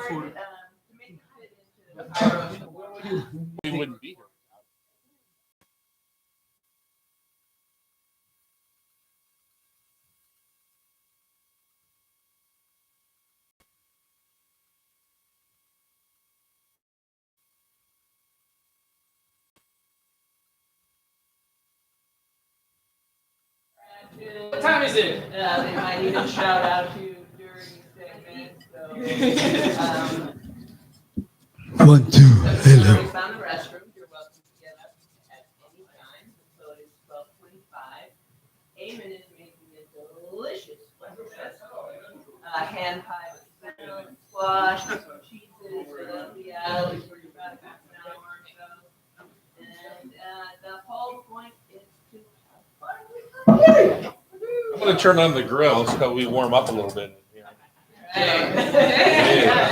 food. We wouldn't be here. What time is it? They might even shout out to you during segments. So, 1, 2, hello. if found the restroom, you're welcome to get up at any time. So it is 12:25. Eamon is making a delicious breakfast. Hand pie with cinnamon, squash, some cheeses, Philadelphia, for about half an hour or so. And the whole point is to have fun with the kids. I'm going to turn on the grill so we warm up a little bit. Hey.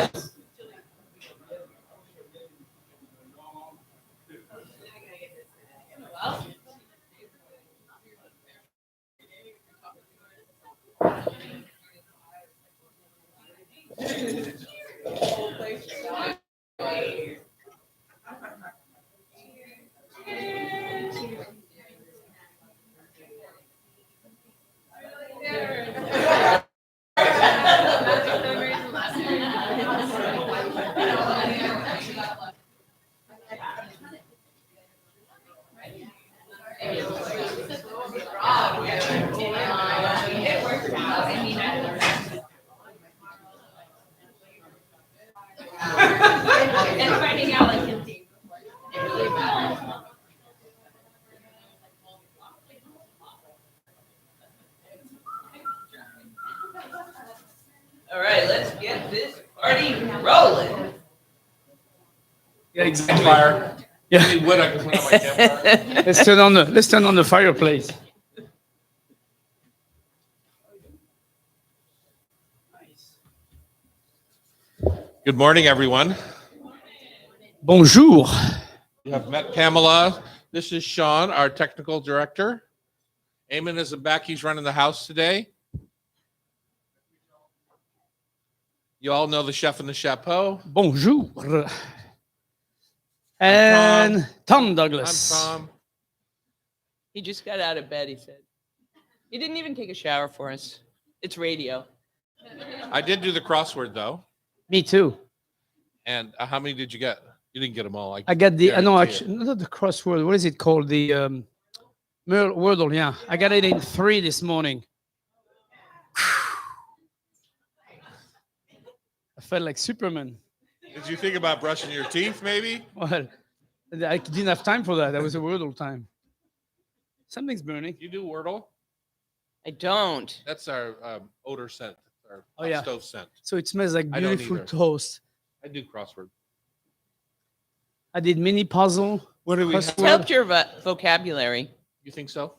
And finding out like his team. It really matters. All right, let's get this party rolling. Yeah, exactly. Fire. Yeah. Any wood I can put on my campfire. Let's turn on the fireplace. Good morning, everyone. Bonjour. You have met Pamela. This is Sean, our technical director. Eamon isn't back. He's running the house today. You all know the chef and the chapeau. Bonjour. And Tom Douglas. I'm Tom. He just got out of bed, he said. He didn't even take a shower for us. It's radio. I did do the crossword, though. Me too. And how many did you get? You didn't get them all. I got the, no, guarantee actually, not the crossword. What is it called? The Wordle, yeah. I got it in 3 this morning. I felt like Superman. Did you think about brushing your teeth, maybe? Well, I didn't have time for that. That was a Wordle time. Something's burning. You do Wordle? I don't. That's our odor scent, our Oh, yeah. stove scent. So it smells like I don't beautiful either. toast. I do crossword. I did mini puzzle. What do we Crossword. It's helped your vocabulary. You think so?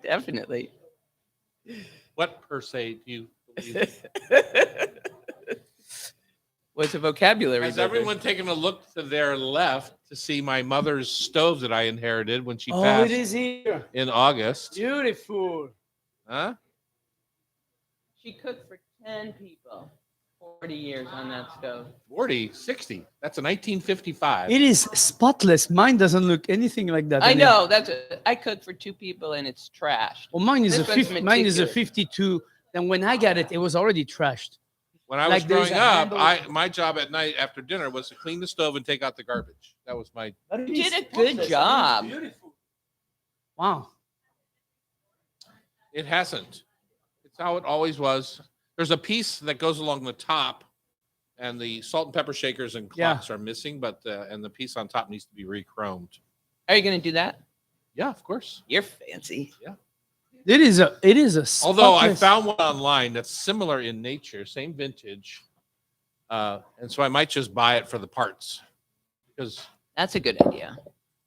Definitely. What per se do you believe? What's a vocabulary? Has builder? everyone taken a look to their left to see my mother's stove that I inherited when she Oh, passed it is here. in August? Beautiful. Huh? She cooked for 10 people. 40 years on that stove. 40, 60. That's a 1955. It is spotless. Mine doesn't look anything like that. I And know. I cooked for 2 people and it's trashed. Well, mine is This a one's 50, mine is a meticulous. 52. And when I got it, it was already trashed. When I was Like there's growing a up, handle- my job at night after dinner was to clean the stove and take out the garbage. That was my. You did a good job. Wow. It hasn't. It's how it always was. There's a piece that goes along the top, and the salt and pepper shakers and Yeah. clocks are missing, but and the piece on top needs to be re-chromed. Are you going to do that? Yeah, of course. You're fancy. It is a Although I spotless- found one online that's similar in nature, same vintage, and so I might just buy it for the parts because That's a good idea.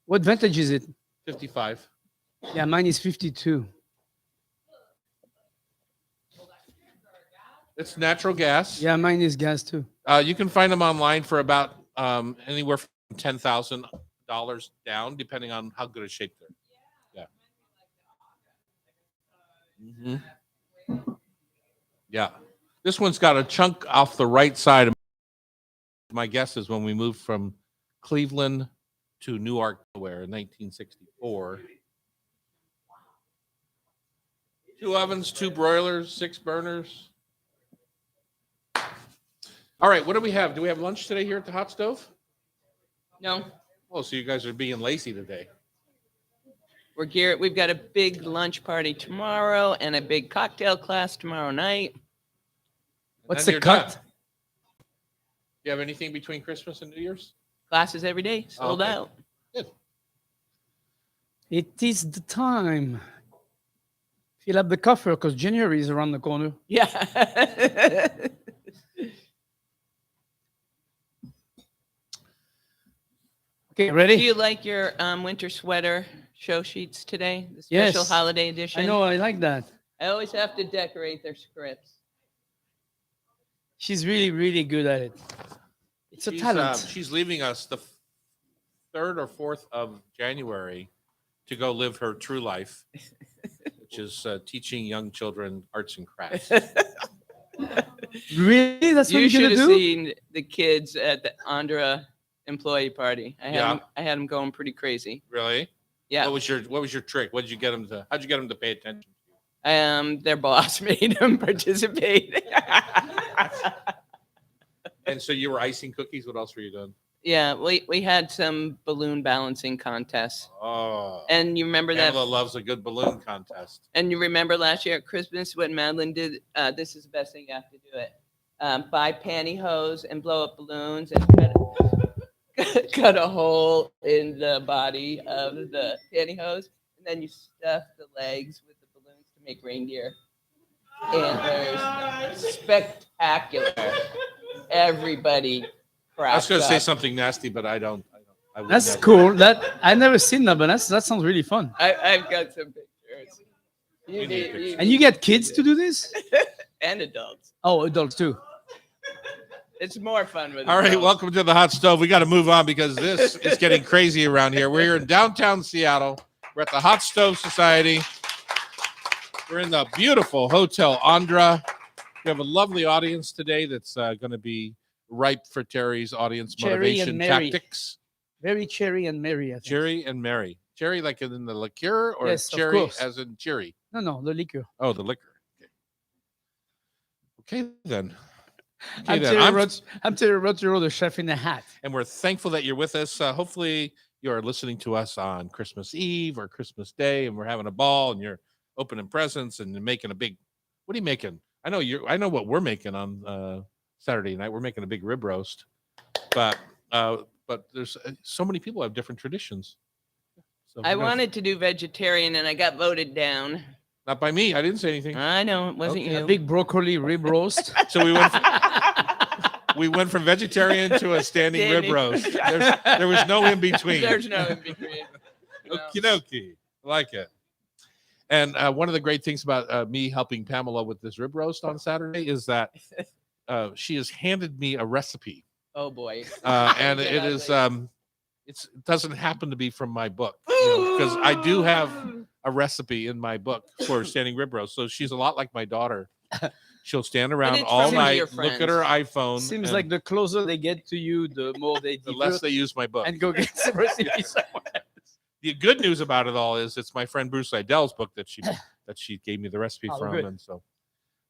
What vintage is it? 55. Yeah, mine is 52. It's natural gas. Yeah, mine is gas too. You can find them online for about anywhere from $10,000 down, depending on how good a shape they're. Yeah. Yeah. This one's got a chunk off the right side of My guess is when we moved from Cleveland to Newark, Delaware in 1964. 2 ovens, 2 broilers, 6 burners. All right, what do we have? Do we have lunch today here at the hot stove? No, Oh, so you guys are being lazy today. we're geared. We've got a big lunch party tomorrow and a big cocktail class tomorrow night. What's then the you're cut? done. You have anything between Christmas and New Year's? Classes every day, sold Okay. out. Good. It is the time. Fill up the coffer because January is around the corner. Yeah. Okay, Do ready? you like your winter sweater show sheets today? The special Yes. holiday edition? I know, I like that. I always have to decorate their scripts. She's really, really good at it. It's a talent. She's leaving us the 3rd or 4th of January to go live her true life, which is teaching young children arts and crafts. Really? That's what You you're should gonna have do? seen the kids at the Andra employee party. I had them going pretty crazy. Really? Yeah. What was your trick? How'd you get them to pay attention? Their boss made them participate. And so you were icing cookies. What else were you doing? Yeah, we had some balloon balancing contests. Oh, And you remember that? Pamela loves a good balloon contest. And you remember last year at Christmas when Madeline did, this is the best thing, you have to do it. Buy pantyhose and blow up balloons and cut a hole in the body of the pantyhose. And then you stuff the legs with the balloons to make reindeer. And there's spectacular. Everybody I was going to say up. something nasty, but I don't. I would That's never. cool. I've never seen that, but that sounds really fun. I've got some pictures. You need pictures. And you get kids to do this? and adults. Oh, adults too. It's more fun with All right, adults. welcome to the hot stove. We got to move on because this is getting crazy around here. We're here in downtown Seattle. We're at the Hot Stove Society. We're in the beautiful Hotel Andra. We have a lovely audience today that's going to be ripe for Terry's audience Cherry and motivation Mary. tactics. Very cherry and merry, I think. Cherry and Mary. Cherry like in the liqueur or Yes, of cherry course. as in cherry? No, the liquor. Oh, the liquor. Okay then. Okay, I'm then. Terry Rotero, the chef in a hat. And we're thankful that you're with us. Hopefully, you're listening to us on Christmas Eve or Christmas Day, and we're having a ball, and you're opening presents and you're making a big. What are you making? I know what we're making on Saturday night. We're making a big rib roast, but there's so many people have different traditions. So I we're gonna- wanted to do vegetarian and I got voted down. not by me. I didn't say anything. I know it wasn't Okay. A you. big broccoli rib roast. So we went from vegetarian to a standing rib Standing. roast. There was no in between. There's no in between. No. Okie dokie. I like it. And one of the great things about me helping Pamela with this rib roast on Saturday is that she has handed me a recipe. Oh boy. And Get it is ugly. it doesn't happen to be from my book because I do have a recipe in my book for standing rib roast. So she's a lot like my daughter. She'll stand around it's all from one of night, your look at her iPhone. Seems and like the closer they get to you, the more they the less divert they use my book. and go get some recipes. The good news about it all is it's my friend Bruce Aidells' book that she gave me the recipe Oh, from, good. and so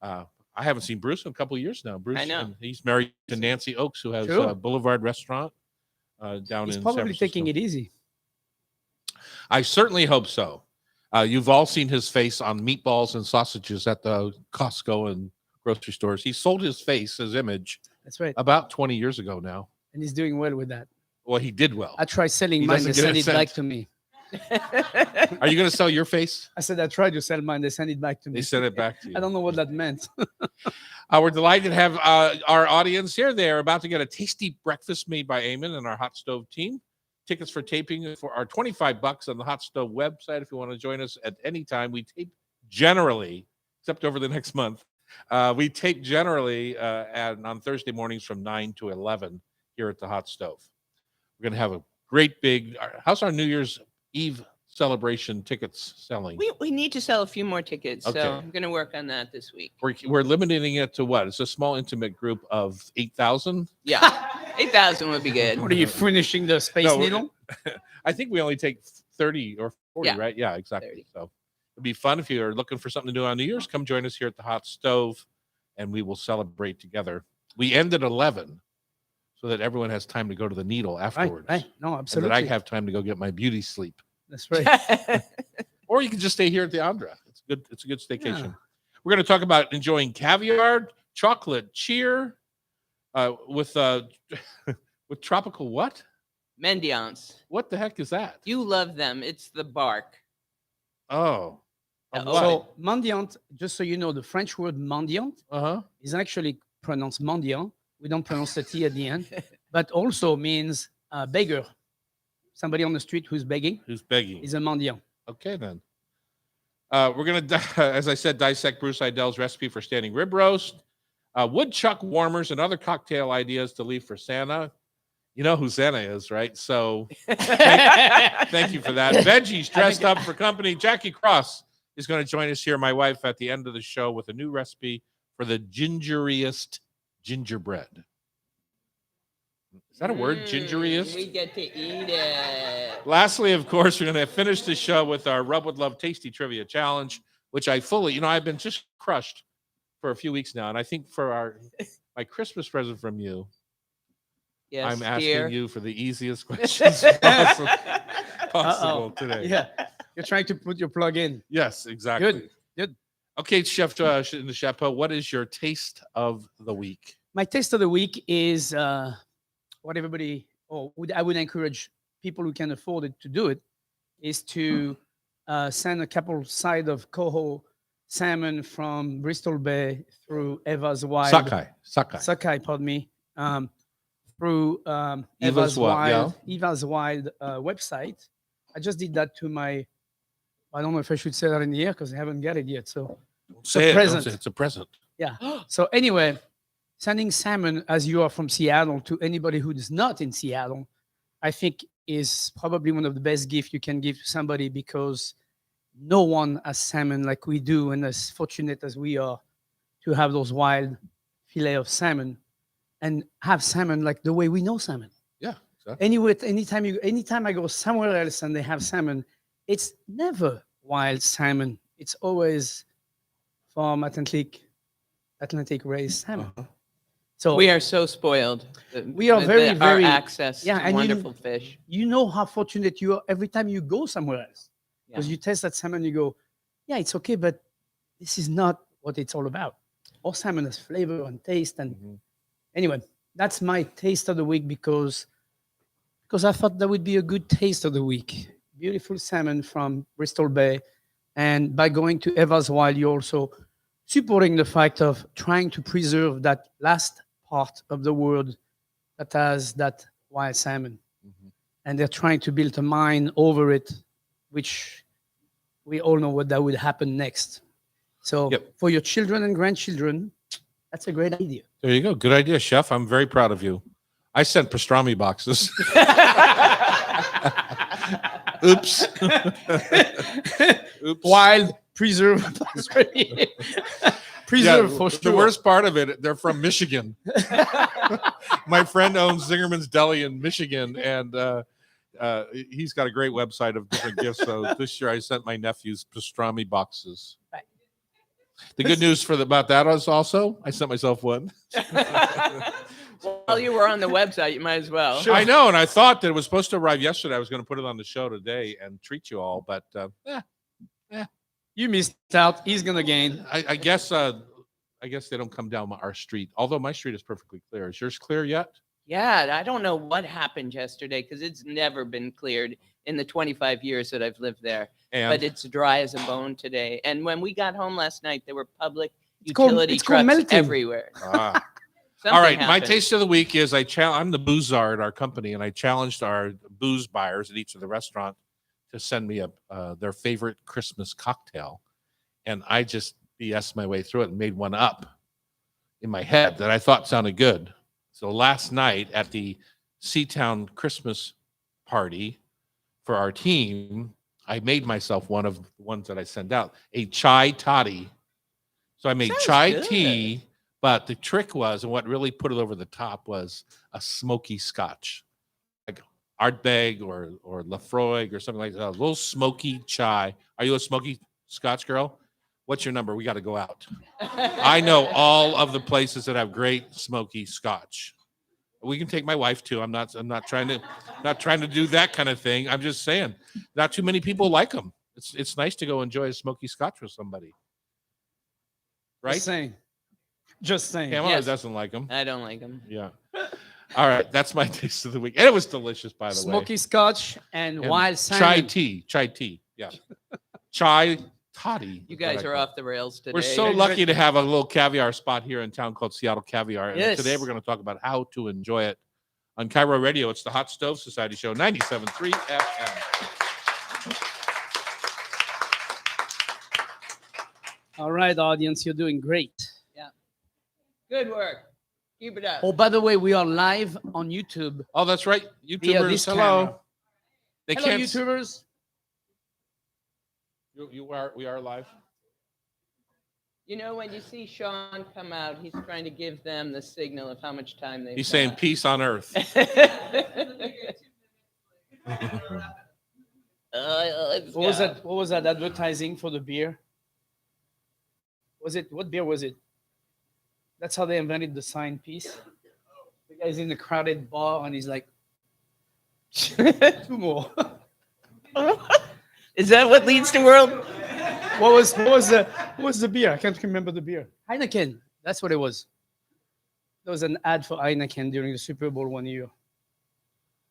I haven't seen Bruce in a couple of years now. Bruce, I know. and he's married to Nancy Oakes, who has Sure. a Boulevard restaurant down He's in San probably Francisco. taking it easy. I certainly hope so. You've all seen his face on meatballs and sausages at the Costco and grocery stores. He sold his face, his image, That's right. about 20 years ago now. And he's doing well with that. Well, he did well. I tried selling He mine. doesn't They get sent a it cent. back to me. Are you going to sell your face? I said I tried to sell mine. They sent it back to me. They sent it back to you. I don't know what that meant. We're delighted to have our audience here. They're about to get a tasty breakfast made by Eamon and our Hot Stove team. Tickets for taping are $25 on the Hot Stove website. If you want to join us at any time, we tape generally, except over the next month. We tape generally on Thursday mornings from 9 to 11 here at the Hot Stove. We're going to have a great big. How's our New Year's Eve celebration tickets selling? we need to sell a few more tickets, Okay. so I'm going to work on that this week. We're limiting it to what? It's a small, intimate group of 8,000. Yeah. 8,000 would be good. What are you finishing the Space No, Needle? I think we only take 30 or 40, Yeah. right? Yeah, exactly. 30. So it'd be fun if you're looking for something to do on New Year's. Come join us here at the Hot Stove, and we will celebrate together. We end at 11, so that everyone has time to go to the needle afterwards. Right. No, And absolutely. that I have time to go get my beauty sleep. That's right. Or you can just stay here at the Andra. It's good. It's a good staycation. Yeah. We're going to talk about enjoying caviar, chocolate cheer, with with tropical what? Mendiants. What the heck is that? You love them. It's the bark. Oh, of Oh, what? So mendiant, just so you know, the French word mendiant Uh-huh. is actually pronounced mendiant. We don't pronounce the T at the end, but also means beggar. Somebody on the street who's begging Who's begging? is a mendiant. Okay, then. We're going to, as I said, dissect Bruce Aidells' recipe for standing rib roast, woodchuck warmers, and other cocktail ideas to leave for Santa. You know who Santa is, right? So thank you for that. Veggies dressed up for company. Jackie Cross is going to join us here, my wife, at the end of the show with a new recipe for the gingeriest gingerbread. Is that a word? Gingeriest? We get to eat it. Lastly, of course, we're going to finish the show with our Rub with Love Tasty Trivia Challenge, which I fully, I've been just crushed for a few weeks now. And I think for my Christmas present from you, Yes, I'm asking dear. you for the easiest questions possible today. Yeah, you're trying to put your plug in. Yes, exactly. Good, good. Okay, Chef in the Chapeau, what is your taste of the week? My taste of the week is what everybody, I would encourage people who can afford it to do it, is to send a couple side of coho salmon from Bristol Bay through Eva's Wild. Sakai, pardon me. Through Eva's Wild website. I just did that to I don't know if I should say that in the air because I haven't got it yet. So Say it. present. It's a present. Yeah. So anyway, sending salmon as you are from Seattle to anybody who is not in Seattle, I think is probably one of the best gifts you can give to somebody because no one has salmon like we do and as fortunate as we are to have those wild fillet of salmon and have salmon like the way we know salmon. Yeah. Exactly. Anyway, anytime I go somewhere else and they have salmon, it's never wild salmon. It's always from Atlantic raised salmon. Uh-huh. So We are so spoiled. We are very, our very- access yeah, to and wonderful fish. you know how fortunate you are every time you go somewhere else. Because Yeah. you taste that salmon, you go, yeah, it's okay, but this is not what it's all about. All salmon has flavor and taste. And anyway, that's my taste of the week because I thought that would be a good taste of the week. Beautiful salmon from Bristol Bay. And by going to Eva's Wild, you're also supporting the fact of trying to preserve that last part of the world that has that wild salmon. And they're trying to build a mine over it, which we all know what that would happen next. So Yep. for your children and grandchildren, that's a great idea. There you go. Good idea, Chef. I'm very proud of you. I sent pastrami boxes. Oops. Oops. Wild preserve. Preserve for The sure. worst part of it, they're from Michigan. My friend owns Zingerman's Deli in Michigan, and he's got a great website of different gifts. So this year I sent my nephews pastrami boxes. Right. The good news about that is also I sent myself one. While you were on the website, you might as well. I know, and I thought that it was supposed to arrive yesterday. I was going to put it on the show today and treat you all, but You missed out. He's gonna gain. I guess they don't come down our street. Although my street is perfectly clear. Is yours clear yet? Yeah, I don't know what happened yesterday because it's never been cleared in the 25 years that I've lived there. And But it's dry as a bone today. And when we got home last night, there were public called- utility it's called trucks melting. everywhere. all right, Something my happened. taste of the week is I'm the booze czar at our company, and I challenged our booze buyers at each of the restaurant to send me their favorite Christmas cocktail, and I just BS my way through it and made one up in my head that I thought sounded good. So last night at the Seatown Christmas party for our team, I made myself one of the ones that I send out, a chai toddy. So I made Sounds chai good. tea But the trick was, and what really put it over the top was a smoky Scotch, like Ardbeg or Lafroig or something like that. A little smoky chai. Are you a smoky Scotch girl? What's your number? We got to go out. I know all of the places that have great smoky Scotch. We can take my wife too. I'm not trying to do that kind of thing. I'm just saying, not too many people like them. It's nice to go enjoy a smoky Scotch with somebody, right? Just saying. Just saying. Pamela Yes. doesn't like them. I don't like them. Yeah. All right, that's my taste of the week, and it was delicious, by the Smoky way. Scotch and wild Chai salmon. tea. Yeah, chai toddy. You guys are off the rails today. We're so lucky to have a little caviar spot here in town called Seattle Caviar. And Yes. today we're going to talk about how to enjoy it on Cairo Radio. It's the Hot Stove Society Show, 97.3 FM. All right, audience, you're doing great. Good work. Keep it up. Oh, by the way, we are live on YouTube. Oh, that's right. Via YouTubers, this hello. camera. They Hello, can't. YouTubers. We are live. You know, when you see Sean come out, he's trying to give them the signal of how much time they've He's saying peace on earth. What was that? What was that advertising for the beer? What beer was it? That's how they invented the sign piece. The guy's in the crowded bar and he's like, 2 more. Is that what leads to world? What was the beer? I can't remember the beer. Heineken. That's what it was. There was an ad for Heineken during the Super Bowl one year.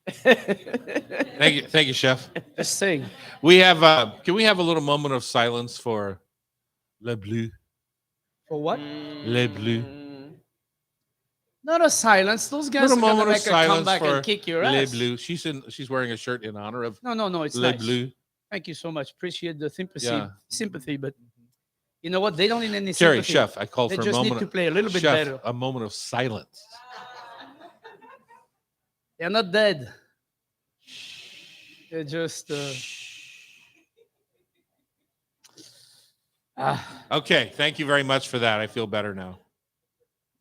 Thank you, Chef. Just saying. We have. Can we have a little moment of silence for Le Bleu? For what? Le Bleu. Not a silence. Those guys Little are gonna moment of make a come silence back for and kick your Le ass. Bleu. She's wearing a shirt in honor of No, it's Le nice. Bleu. Thank you so much. Appreciate the Yeah. sympathy, but you know what? They don't need any Terry, sympathy. Chef, I called They for a just need moment. to play a little bit Chef, better. a moment of silence. They're not dead. They're just. Okay, thank you very much for that. I feel better now.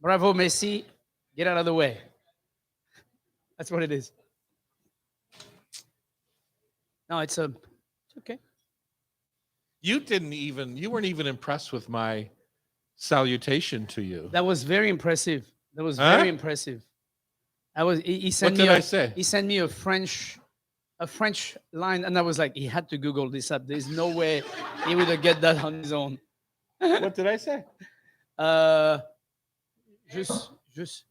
Bravo, Messi. Get out of the way. That's what it is. No, it's okay. You weren't even impressed with my salutation to you. That was very impressive. That was Huh? very impressive. He What sent did me I say? he sent me a French line, and I was like, he had to Google this up. There's no way he would have get that on his own. What did I say? Just,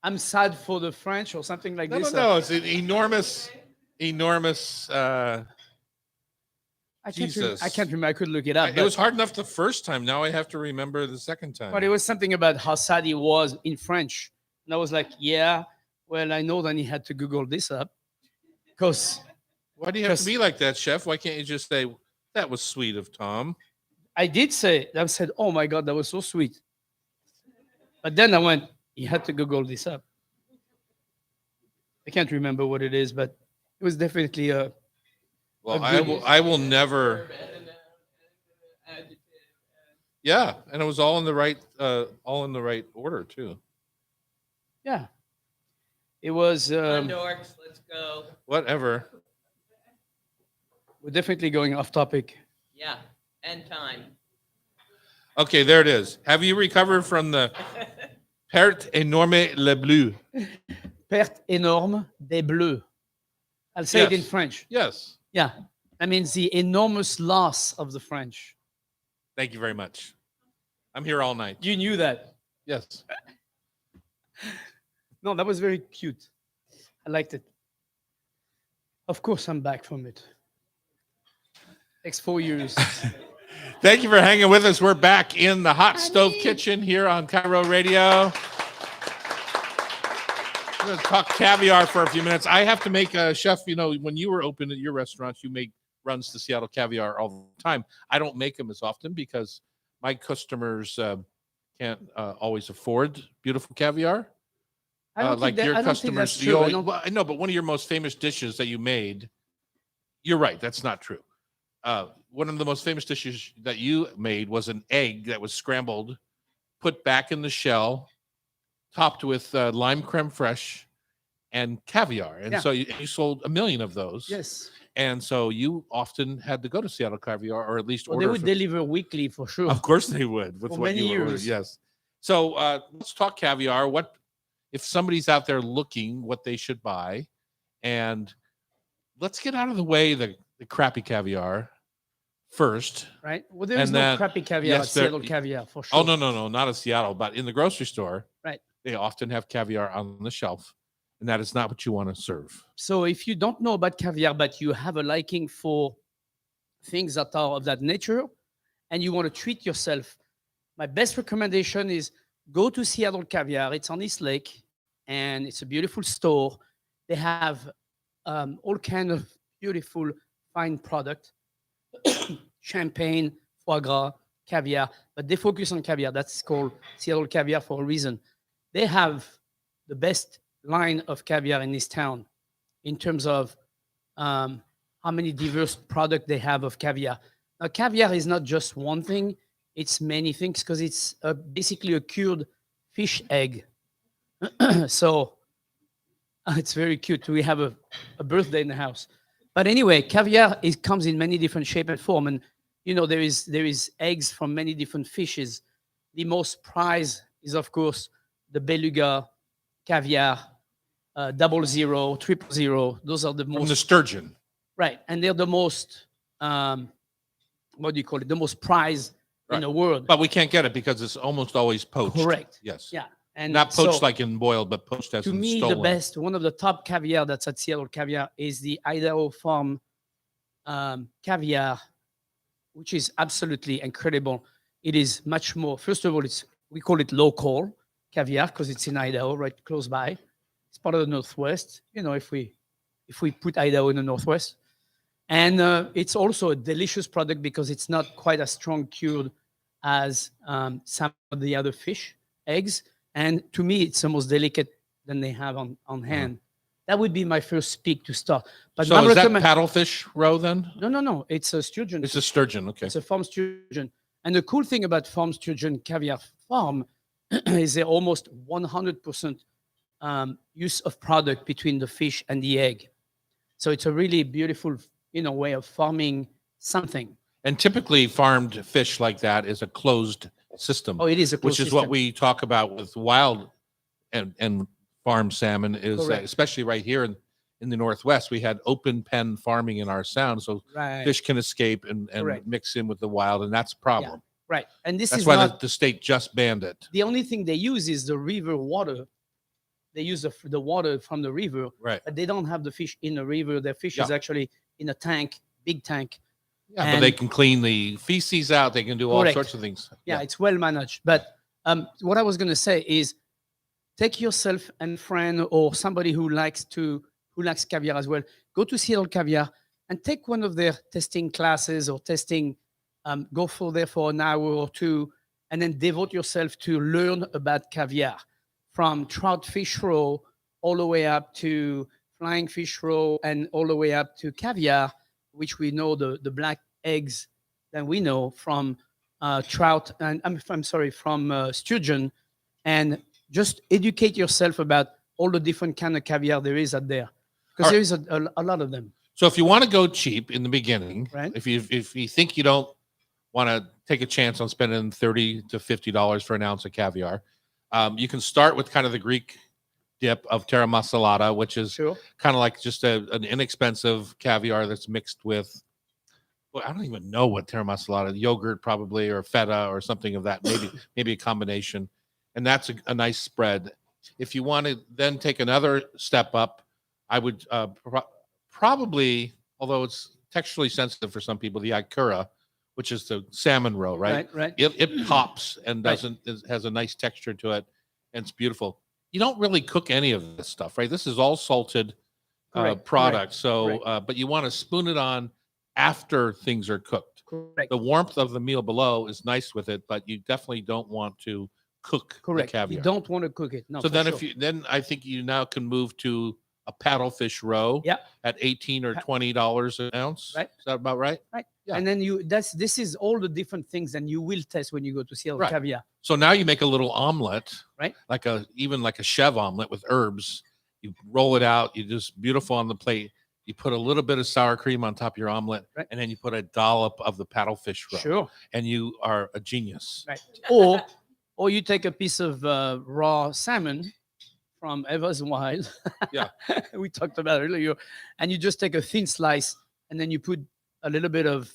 I'm sad for the French or something like No, this. no. It's an enormous. I Jesus. can't remember. I could look it up. It was hard enough the first time. Now I have to remember the second time. But it was something about how sad he was in French. And I was like, yeah, well, I know then he had to Google this up. Because Why do you have to be like that, Chef? Why can't you just say that was sweet of Tom? I said, oh my God, that was so sweet. But then I went, he had to Google this up. I can't remember what it is, but it was definitely a. Well, A good- I will never. Yeah, and it was all in the right order too. Yeah. It was. Dorks, let's go. Whatever. We're definitely going off topic. Yeah, and time. Okay, there it is. Have you recovered from the perte énorme le bleu? Perte énorme des bleus. I'll say it in Yes. French. Yes. Yeah. That means the enormous loss of the French. Thank you very much. I'm here all night. You knew that. Yes. No, that was very cute. I liked it. Of course, I'm back from it. Next 4 years. Thank you for hanging with us. We're back in the hot stove kitchen here on Cairo Radio. We're going to talk caviar for a few minutes. I have to make a chef. You know, when you were open at your restaurant, you make runs to Seattle Caviar all the time. I don't make them as often because my customers can't always afford beautiful caviar. I don't Like think your I don't think customers, that's true. I know, but one of your most famous dishes that you made, you're right, that's not true. One of the most famous dishes that you made was an egg that was scrambled, put back in the shell, topped with lime creme fraiche and caviar. And Yeah. so you sold 1 million of those. Yes. And so you often had to go to Seattle Caviar, or at least Well, they order. would deliver weekly for sure. Of course they would, with For what many you were. years. Yes. So let's talk caviar. What if somebody's out there looking what they should buy? And let's get out of the way the crappy caviar first. Right. Well, there is And no then- crappy caviar yes, at there- Seattle Caviar for sure. Oh no, not in Seattle, but in the grocery store, Right. They often have caviar on the shelf, and that is not what you want to serve. So if you don't know about caviar, but you have a liking for things that are of that nature, and you want to treat yourself, my best recommendation is go to Seattle Caviar. It's on East Lake, and it's a beautiful store. They have all kind of beautiful, fine product, champagne, foie gras, caviar, but they focus on caviar. That's called Seattle Caviar for a reason. They have the best line of caviar in this town in terms of how many diverse product they have of caviar. Now, caviar is not just one thing, it's many things because it's basically a cured fish egg. So it's very cute. We have a birthday in the house. But anyway, caviar comes in many different shape and form. And, you know, there is eggs from many different fishes. The most prized is, of course, the beluga caviar, 00, 000. Those are the From most the sturgeon. right, and they're the most what do you call it? The most prized in Right. the world. But we can't get it because it's almost always poached. Correct. Yes. Yeah, and Not poached so, like in boiled, but poached as to in me, stolen. the best, one of the top caviar that's at Seattle Caviar is the Idaho Farm caviar, which is absolutely incredible. It is much more. First of all, we call it local caviar because it's in Idaho, right close by. It's part of the Northwest. You know, if we put Idaho in the Northwest, and it's also a delicious product because it's not quite as strong cured as some of the other fish eggs. And to me, it's the most delicate than they have on hand. That would be my first pick to start. But So my is that recommend- paddlefish roe then? no. It's a sturgeon. It's a sturgeon. Okay. It's a farm sturgeon. And the cool thing about farm sturgeon caviar farm is they're almost 100% use of product between the fish and the egg. So it's a really beautiful, way of farming something. And typically farmed fish like that is a closed system, Oh, it is a which closed is what system. we talk about with wild and farm salmon is Correct. especially right here in the Northwest, we had open pen farming in our sound. So Right. fish can escape and Correct. mix in with the wild. And that's a problem. Right. And this That's is why not the state just banned it. the only thing they use is the river water. They use the water from the river, Right. but they don't have the fish in the river. Their fish is Yeah. actually in a tank, big tank. Yeah, but they And- can clean the feces out. They can do all Correct. sorts of things. Yeah, it's well managed. But what I was going to say is take yourself and friend or somebody who likes caviar as well. Go to Seattle Caviar and take one of their testing classes or testing. Go there for an hour or two, and then devote yourself to learn about caviar, from trout fish roe all the way up to flying fish roe and all the way up to caviar, which we know the black eggs that we know from trout and from sturgeon, and just educate yourself about all the different kind of caviar there is out there, because All there is a lot of them. So if you want to go cheap in the beginning, Right. if you think you don't want to take a chance on spending $30 to $50 for an ounce of caviar, you can start with kind of the Greek dip of terra masalata, which is Sure. kind of like just an inexpensive caviar that's mixed with, well, I don't even know what terra masalata, yogurt probably, or feta or something of that, maybe a combination. And that's a nice spread. If you want to then take another step up, I would probably, although it's texturally sensitive for some people, the ikura, which is the salmon roe, right? Right. It pops and Right. has a nice texture to it, and it's beautiful. You don't really cook any of this stuff, right? This is all salted Correct, product. correct, So, but you want to spoon it on after things are cooked. Correct. The warmth of the meal below is nice with it, but you definitely don't want to cook Correct. the caviar. You don't want to cook it. No. So for then, sure. then I think you now can move to a paddlefish roe Yeah. at $18 or $20 an ounce. Right. Is that about right? Right. Yeah. And then this is all the different things that you will test when you go to Seattle Right. Caviar. So now you make a little omelet, Right. Even like a chef omelet with herbs. You roll it out. You just beautiful on the plate. You put a little bit of sour cream on top of your omelet, Right. and then you put a dollop of the paddlefish rub. Sure. And you are a genius. Right. Or you take a piece of raw salmon from Evers Wild. Yeah. We talked about it earlier. And you just take a thin slice and then you put a little bit of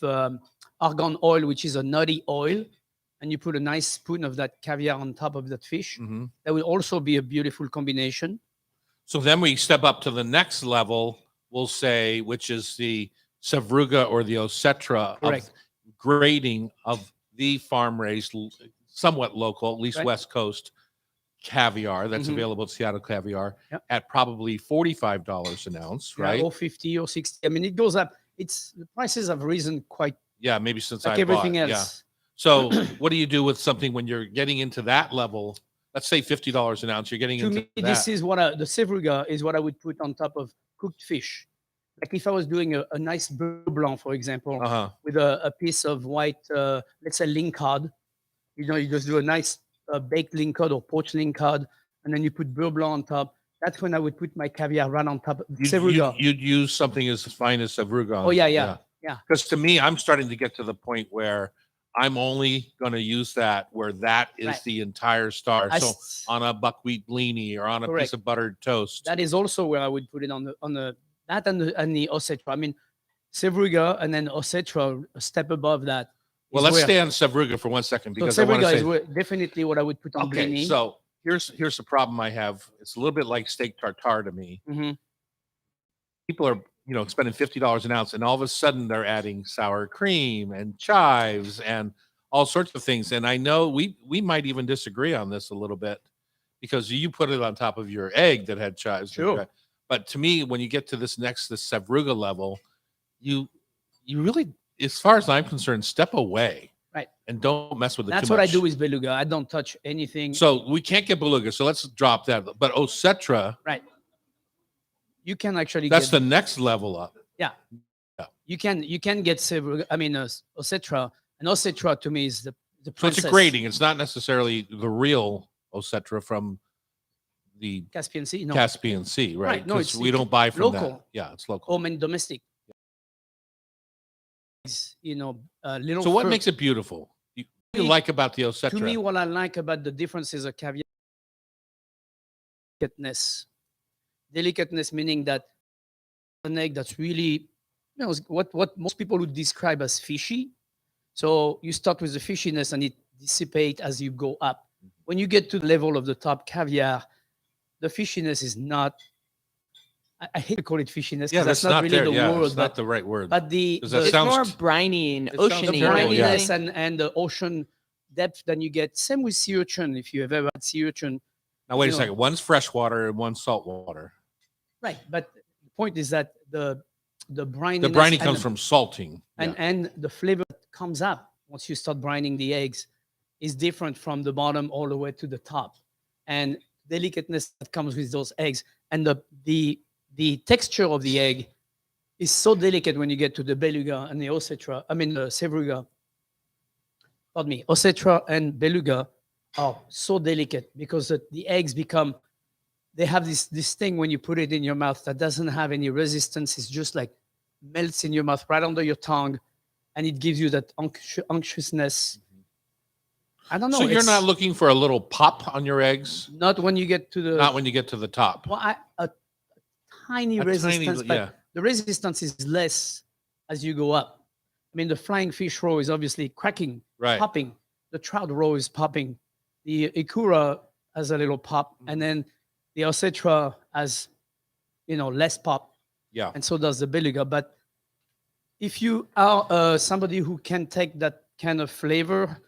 argan oil, which is a nutty oil. And you put a nice spoon of that caviar on top of that fish. Mm-hmm. That will also be a beautiful combination. So then we step up to the next level, we'll say, which is the Sevruga or the Osetra Correct. of grading of the farm raised, somewhat local, at least Right. West Coast caviar that's Mhm. available at Seattle Caviar Yep. at probably $45 an ounce, Yeah, right? or 50 or 60. I mean, it goes up. The prices have risen quite Yeah, maybe since like I everything bought. else. Yeah. So what do you do with something when you're getting into that level? Let's say $50 an ounce. You're getting To into me, that. this is the Sevruga is what I would put on top of cooked fish. Like if I was doing a nice beurre blanc, for example, Uh-huh. with a piece of white, let's say lingcod. You just do a nice baked lingcod or poached lingcod, and then you put beurre blanc on top. That's when I would put my caviar right on top of Sevruga. You'd use something as fine as Sevruga. Oh, yeah. Because to me, I'm starting to get to the point where I'm only going to use that where that is Right. the entire star. I So s- on a buckwheat blini or on a Correct. piece of buttered toast. That is also where I would put it on the that and the Osetra. I mean, Sevruga and then Osetra a step above that. Well, is let's where- stay on Sevruga for 1 second So because I want to Sevruga say. is definitely what I would put on Okay, blini. so here's the problem I have. It's a little bit like steak tartare to me. Mhm. People are spending $50 an ounce, and all of a sudden they're adding sour cream and chives and all sorts of things. And I know we might even disagree on this a little bit because you put it on top of your egg that had chives. and Sure. chi- But to me, when you get to this Sevruga level, you really, as far as I'm concerned, step away. Right. And don't mess with it That's too what I much. do with beluga. I don't touch anything. So we can't get beluga. So let's drop that. But Osetra, Right. You can actually that's get the next level up. you can get Sevruga. I mean, Osetra. And Osetra to me is the So princess. it's a grading. It's not necessarily the real Osetra from the Caspian Sea. No, Caspian Sea, right? Right. No, 'Cause it's we don't buy from that. local. Yeah, it's local. home and domestic. Little. So what fur- makes it beautiful? What do you Me- like about the Osetra? To me, what I like about the differences of caviar, delicateness meaning that an egg that's really, what most people would describe as fishy. So you start with the fishiness and it dissipates as you go up. When you get to the level of the top caviar, the fishiness is not. I hate to call it fishiness. yeah, 'cause that's not not really there. the Yeah, word, it's not the right word. but the 'Cause that It's sounds more t- briny and it sounds oceany. terrible, yeah. brininess and the ocean depth than you get. Same with sea urchin. If you have ever had sea urchin, now wait a you know- second. One's freshwater and one's saltwater. right? But the point is that the brininess, The briny and comes from salting. and Yeah. and the flavor that comes up once you start brining the eggs is different from the bottom all the way to the top, and delicateness that comes with those eggs and the texture of the egg is so delicate when you get to the beluga and the Osetra. I mean the Sevruga. Pardon me, Osetra and beluga are so delicate because the eggs become. They have this thing when you put it in your mouth that doesn't have any resistance. It's just like melts in your mouth right under your tongue, and it gives you that unctuousness. I don't know. So you're it's not looking for a little pop on your eggs, not when you get to the not when you get to the top. well, a tiny A resistance, but yeah. the resistance is less as you go up. I mean, the flying fish roe is obviously cracking, Right. popping. The trout roe is popping. The ikura has a little pop, and then the Osetra has, less pop, Yeah. and so does the beluga. But if you are somebody who can take that kind of flavor,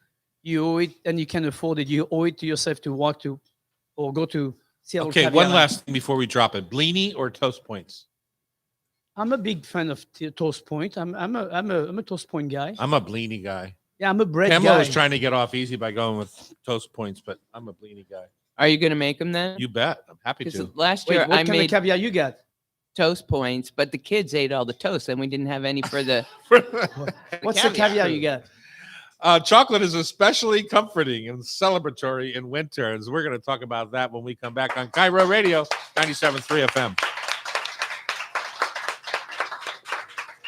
you owe it, and you can afford it. You owe it to yourself to walk to, or go to Seattle. Okay, Caviar. one last thing before we drop it. Blini or toast points? I'm a big fan of Toast Point. I'm a Toast Point guy. I'm a blini guy. Yeah, I'm a bread Pamela guy. was trying to get off easy by going with toast points, but I'm a blini guy. Are you gonna make them then? You bet. I'm happy 'Cause to. last Wait, year what I kind made of caviar you got? toast points, but the kids ate all the toast, and we didn't have any for the. What's the caviar you got? Chocolate is especially comforting and celebratory in winter. And we're going to talk about that when we come back on Cairo Radio 97.3 FM.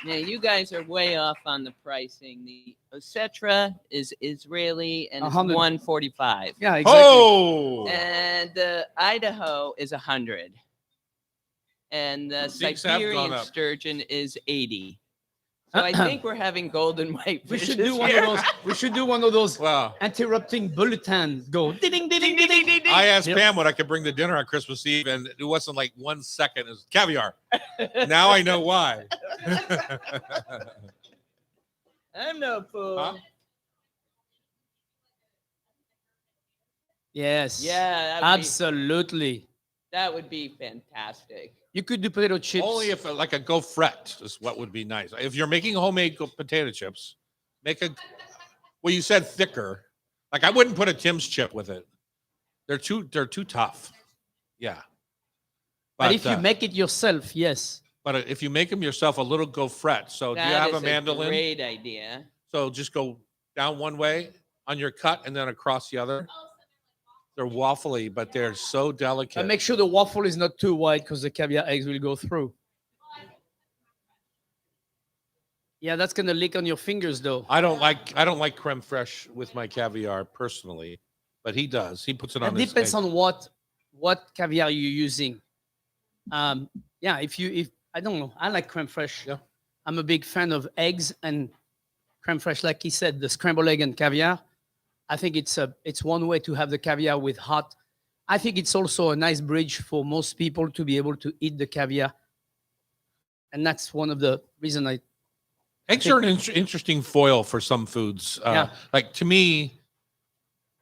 Now, you guys are way off on the pricing. The Osetra is Israeli and it's 100. $145. Yeah, exactly. Oh, And the Idaho is 100. And the Things have gone Siberian up. sturgeon is 80. So I think we're having golden white We fish should this do one year. of those. We should do one of those wow. interrupting bulletins. Go ding ding ding ding ding ding. I asked Yep. Pam what I could bring to dinner on Christmas Eve, and it wasn't like 1 second. It was caviar. Now I know why. I'm no fool. Huh? Yes. Yeah, Absolutely. that would be fantastic. You could do potato chips. Only if like a gaufrette is what would be nice. If you're making homemade potato chips, make a. Well, you said thicker. Like I wouldn't put a Tim's chip with it. They're too tough. Yeah. but if you make it yourself, yes. But if you make them yourself, a little gaufrette. So do you That have is a mandolin? great idea. So just go down one way on your cut and then across the other. They're waffly, but they're so delicate. But make sure the waffle is not too wide because the caviar eggs will go through. Yeah, that's gonna leak on your fingers though. I don't like creme fraiche with my caviar personally, but he does. He puts it on. It depends on what caviar you're using. Yeah, if I don't know, I like creme fraiche. Yeah. I'm a big fan of eggs and creme fraiche. Like he said, the scrambled egg and caviar. I think it's one way to have the caviar with hot. I think it's also a nice bridge for most people to be able to eat the caviar, and that's one of the reason I. Eggs are an interesting foil for some foods. Yeah. Like to me,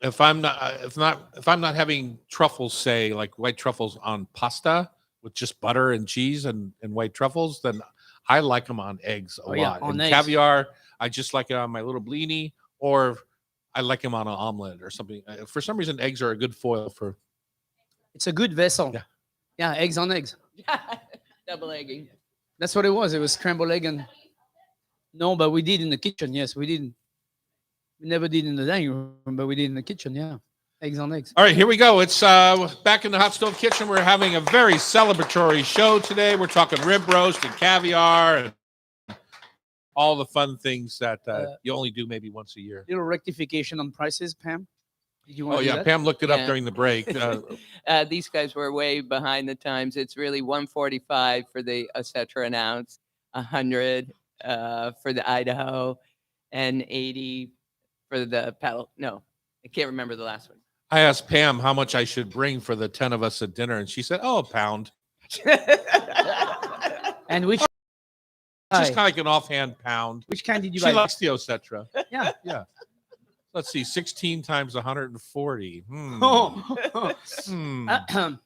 if I'm not having truffles, say like white truffles on pasta with just butter and cheese and white truffles, then I like them on eggs a lot. on And eggs. caviar, I just like it on my little blini, or I like them on an omelet or something. For some reason, eggs are a good foil for. It's a good vessel. Yeah. Yeah, eggs on eggs. Double egging. That's what it was. It was scrambled egg and. No, but we did in the kitchen. Yes, we didn't. We never did in the dining room, but we did in the kitchen. Yeah, eggs on eggs. All right, here we go. It's back in the hot stove kitchen. We're having a very celebratory show today. We're talking rib roast and caviar and all the fun things that you only do maybe once a year. Little rectification on prices, Pam. Did you want Oh to do yeah, that? Pam looked it up Yeah. during the break. These guys were way behind the times. It's really 145 for the Osetra an ounce, 100 for the Idaho, and 80 for the paddle. No, I can't remember the last one. I asked Pam how much I should bring for the 10 of us at dinner, and she said, "Oh, a pound." And which Just kind of like an offhand pound. kind did you She buy? likes the Osetra. Yeah. Yeah. Let's see, 16 times 140. Oh. Hmm. Ahem.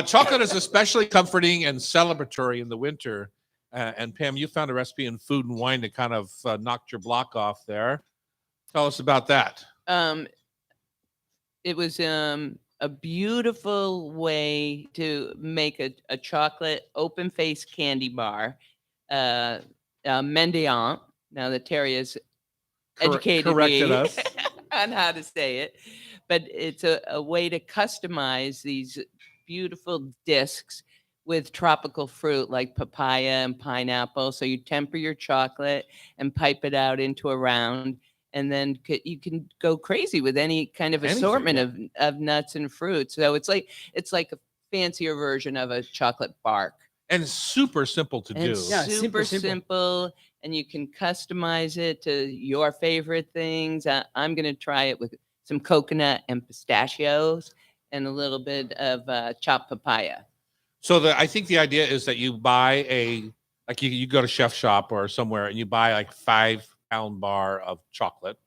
Chocolate is especially comforting and celebratory in the winter. And Pam, you found a recipe in Food and Wine that kind of knocked your block off there. Tell us about that. It was a beautiful way to make a chocolate open face candy bar, mendiant. Now that Terry has educated corrected me us. on how to say it, but it's a way to customize these beautiful discs with tropical fruit like papaya and pineapple. So you temper your chocolate and pipe it out into a round, and then you can go crazy with any kind of Anything, assortment of nuts and fruits. So it's like a fancier version of a chocolate bark. And super simple to And do. Yeah, super simple. simple, and you can customize it to your favorite things. I'm going to try it with some coconut and pistachios and a little bit of chopped papaya. So I think the idea is that you buy you go to Chef Shop or somewhere and you buy like 5-pound bar of chocolate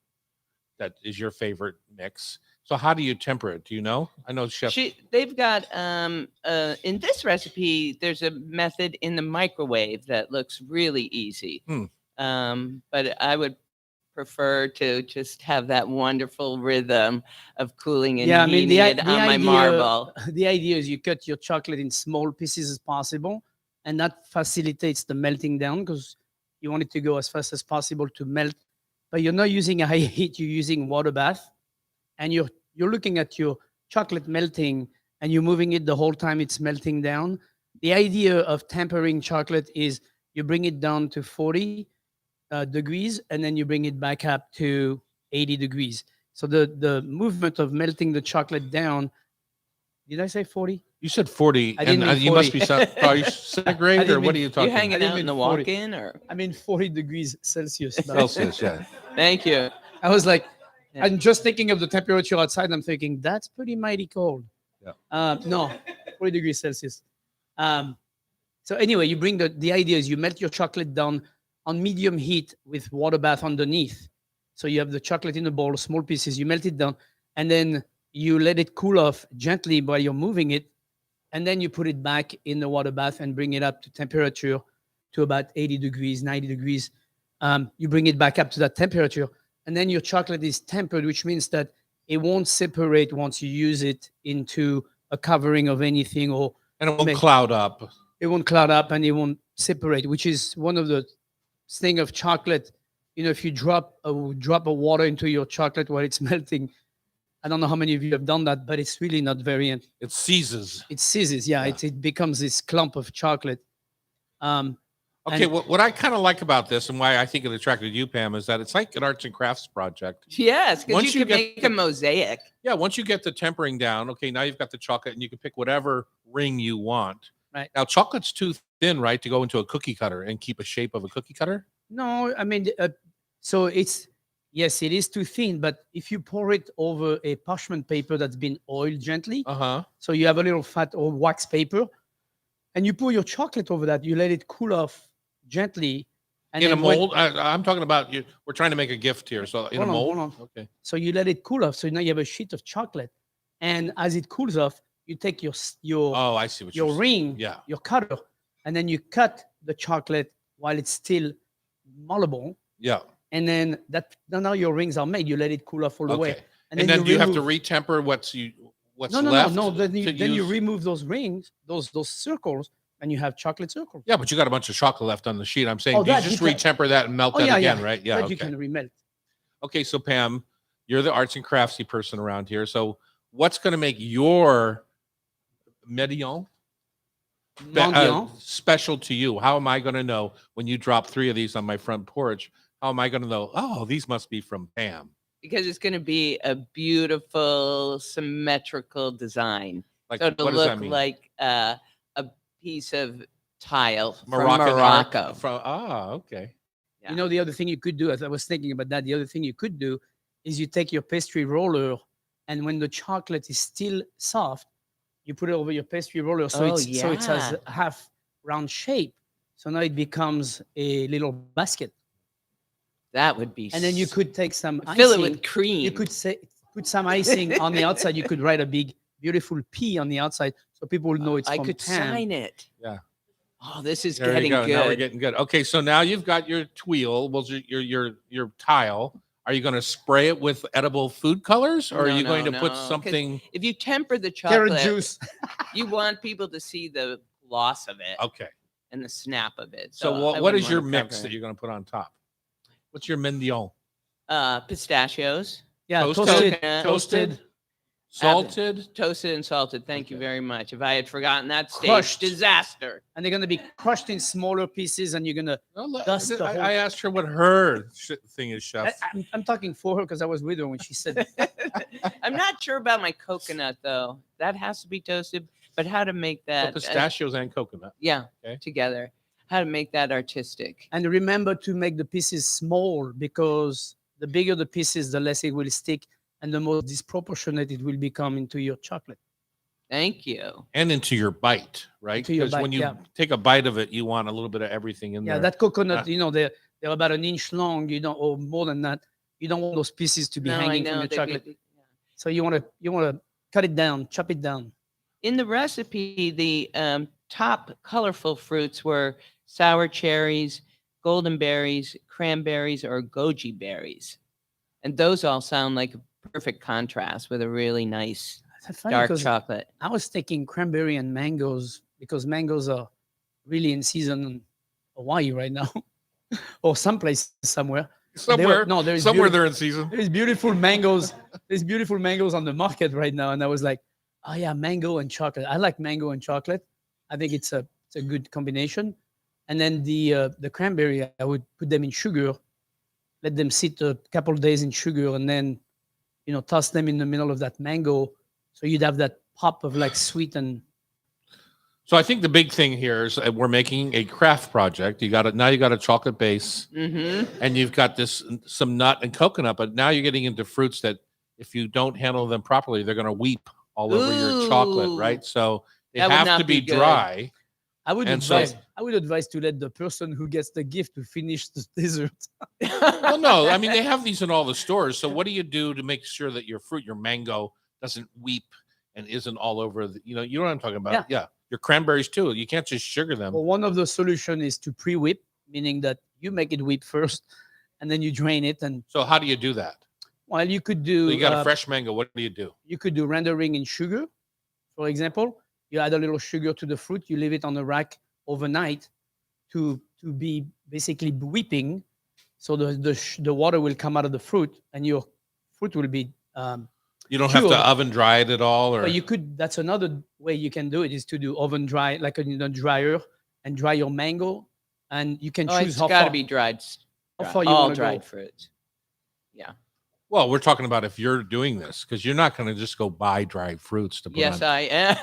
that is your favorite mix. So how do you temper it? Do you know? I know Chef. They've got in this recipe, there's a method in the microwave that looks really easy. But I would prefer to just have that wonderful rhythm of cooling and Yeah, I mean, heating it on my marble. the idea is you cut your chocolate in small pieces as possible, and that facilitates the melting down because you want it to go as fast as possible to melt. But you're not using a high heat; you're using water bath, and you're looking at your chocolate melting, and you're moving it the whole time it's melting down. The idea of tempering chocolate is you bring it down to 40 degrees, and then you bring it back up to 80 degrees. So the movement of melting the chocolate down. Did I say 40? You said 40, I didn't and mean you must 40. be probably centigrade, didn't or what are mean- you You talking hanging about? out in the 40. walk-in, or I mean 40 degrees Celsius. but Celsius, yeah. thank you. I was like, Yeah. I'm just thinking of the temperature outside. I'm thinking that's pretty mighty cold. Yeah. No, 40 degrees Celsius. So anyway, you bring the idea is you melt your chocolate down on medium heat with water bath underneath. So you have the chocolate in a bowl, small pieces. You melt it down, and then you let it cool off gently while you're moving it, and then you put it back in the water bath and bring it up to temperature to about 80 degrees, 90 degrees. You bring it back up to that temperature, and then your chocolate is tempered, which means that it won't separate once you use it into a covering of anything, or And it won't Make- cloud up. it won't cloud up and it won't separate, which is one of the thing of chocolate. You know, if you drop a drop of water into your chocolate while it's melting, I don't know how many of you have done that, but it's really not very. It seizes. It seizes, yeah. Yeah. It becomes this clump of chocolate. Okay, And- what I kind of like about this and why I think it attracted you, Pam, is that it's like an arts and crafts project. Yes, because Once you you can get make a mosaic. Yeah, once you get the tempering down, okay, now you've got the chocolate and you can pick whatever ring you want. Right. Now, chocolate's too thin, right, to go into a cookie cutter and keep a shape of a cookie cutter? No, I mean, so yes, it is too thin, but if you pour it over a parchment paper that's been oiled gently, Uh-huh. so you have a little fat or wax paper, and you pour your chocolate over that, you let it cool off gently. And In a then when- mold? I'm talking about you. We're trying to make a gift here. So in a Hold on, mold? hold on. Okay. So you let it cool off. So now you have a sheet of chocolate, and as it cools off, you take your Oh, I see what your you're saying. ring, Yeah. your cutter, and then you cut the chocolate while it's still malleable. Yeah. And then now your rings are made. You let it cool off all the way. Okay. And then do you have to remove- retemper what's no, left? no. Then you, to use? remove those rings, those circles, and you have chocolate circles. Yeah, but you got a bunch of chocolate left on the sheet. I'm saying, Oh, do you that just you can- retemper that and melt Oh that yeah, again, yeah. right? Yeah. That Okay. you can remelt. Okay, so Pam, you're the arts and craftsy person around here. So what's going to make your medallon Mendiant. special to you? How am I going to know when you drop 3 of these on my front porch? How am I going to know? Oh, these must be from Pam. Because it's going to be a beautiful symmetrical design. Like, So it'll what does that look mean? like a piece of tile Moroccan from art Morocco. Okay. Yeah. You know, the other thing you could do, as I was thinking about that, the other thing you could do is you take your pastry roller, and when the chocolate is still soft, you put it over your pastry roller, so Oh, so it has yeah. a half round shape. So now it becomes a little basket, That would be. and then you could take some fill it icing. with cream. You could say put some icing on the outside. You could write a big, beautiful P on the outside, so people will know it's I from could Pam. sign it. Yeah. Oh, this is There you getting go. good. Now we're getting good. Okay, so now you've got your tweel, well, your tile. Are you going to spray it with edible food colors, or are No, you going no, to put no, 'cause something? If you temper the Carrot chocolate, juice. you want people to see the gloss of it Okay. and the snap of it. So I what wouldn't is your wanna mix cover that it. you're going to put on top? What's your mendion? Pistachios, Yeah, Toasted. toasted, Toasted, salted. toasted and salted. Thank you Okay. very much. If I had forgotten that stage, Crushed. disaster. and they're gonna be crushed in smaller pieces, and you're gonna. Dust the whole- I asked her what her thing is, chef. I'm talking for her because I was with her when she said. I'm not sure about my coconut though. That has to be toasted. But how to make Well, that? pistachios and coconut. Yeah, Okay. together. How to make that artistic? And remember to make the pieces small, because the bigger the pieces, the less it will stick, and the more disproportionate it will become into your chocolate. Thank you. And into your bite, right? Into your Because when bite, you yeah. take a bite of it, you want a little bit of everything in Yeah, there. that coconut, Uh, they're about an inch long, or more than that. You don't want those pieces to be No, I hanging from know. your they'd chocolate. be- So you want to cut it down, chop it down. In the recipe, the top colorful fruits were sour cherries, golden berries, cranberries, or goji berries. And those all sound like a perfect contrast with a really nice That's funny dark 'cause chocolate. I was taking cranberry and mangoes because mangoes are really in season in Hawaii right now, or someplace somewhere. Somewhere, No, there is somewhere beautiful, they're in season. there's beautiful mangoes. There's beautiful mangoes on the market right now, and I was like, oh yeah, mango and chocolate. I like mango and chocolate. I think it's a good combination. And then the cranberry, I would put them in sugar, let them sit a couple of days in sugar, and then toss them in the middle of that mango, so you'd have that pop of like sweet and. So I think the big thing here is we're making a craft project. You got it now. You got a chocolate base, and you've got some nut and coconut. But now you're getting into fruits that, if you don't handle them properly, they're going to weep all over your chocolate, right? So they That would have not to be be good. dry. I would And so- advise to let the person who gets the gift to finish the dessert. Well, no, I mean they have these in all the stores. So what do you do to make sure that your fruit, your mango, doesn't weep and isn't all over? You know what I'm talking about? Yeah. Your cranberries too. You can't just sugar them. Well, one of the solution is to pre-whip, meaning that you make it whip first, and then you drain it. And So how do you do that? well, you could do. So you got a fresh mango. What do you do? You could do rendering in sugar, for example. You add a little sugar to the fruit. You leave it on the rack overnight to be basically whipping, so the water will come out of the fruit, and your fruit will be. You don't have to cured. oven dry it at all, or But you could. That's another way you can do it, is to do oven dry, like in a dryer, and dry your mango, and you can choose It's how got far. to be dried. How far you all wanna dried go. fruits. Yeah. well, we're talking about if you're doing this, because you're not going to just go buy dried fruits to put Yes, on. I am.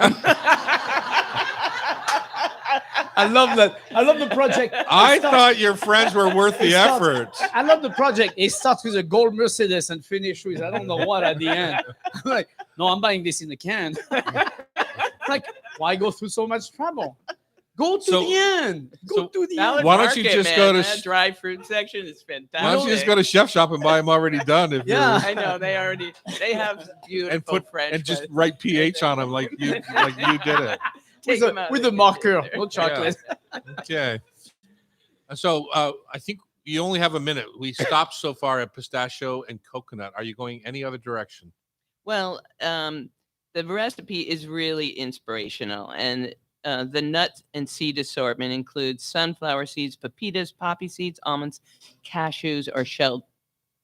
I love that. I love the project. I thought your friends were worth the effort. I love the project. It starts with a gold Mercedes and finish with I don't know what at the end. I'm like, no, I'm buying this in the can. Like, why go through so much trouble? Go to So- the end. Go to the Ballard end. Why don't you Market, just man, go to that sh- dry fruit section is fantastic. Why don't you just go to Chef Shop and buy them already done? If Yeah. I know they have beautiful and put French and just but write pH on them like you did it. take With them out with of the the marker, container. no chocolate. Okay. So I think you only have a minute. We stopped so far at pistachio and coconut. Are you going any other direction? Well, the recipe is really inspirational, and the nut and seed assortment includes sunflower seeds, pepitas, poppy seeds, almonds, cashews, or shelled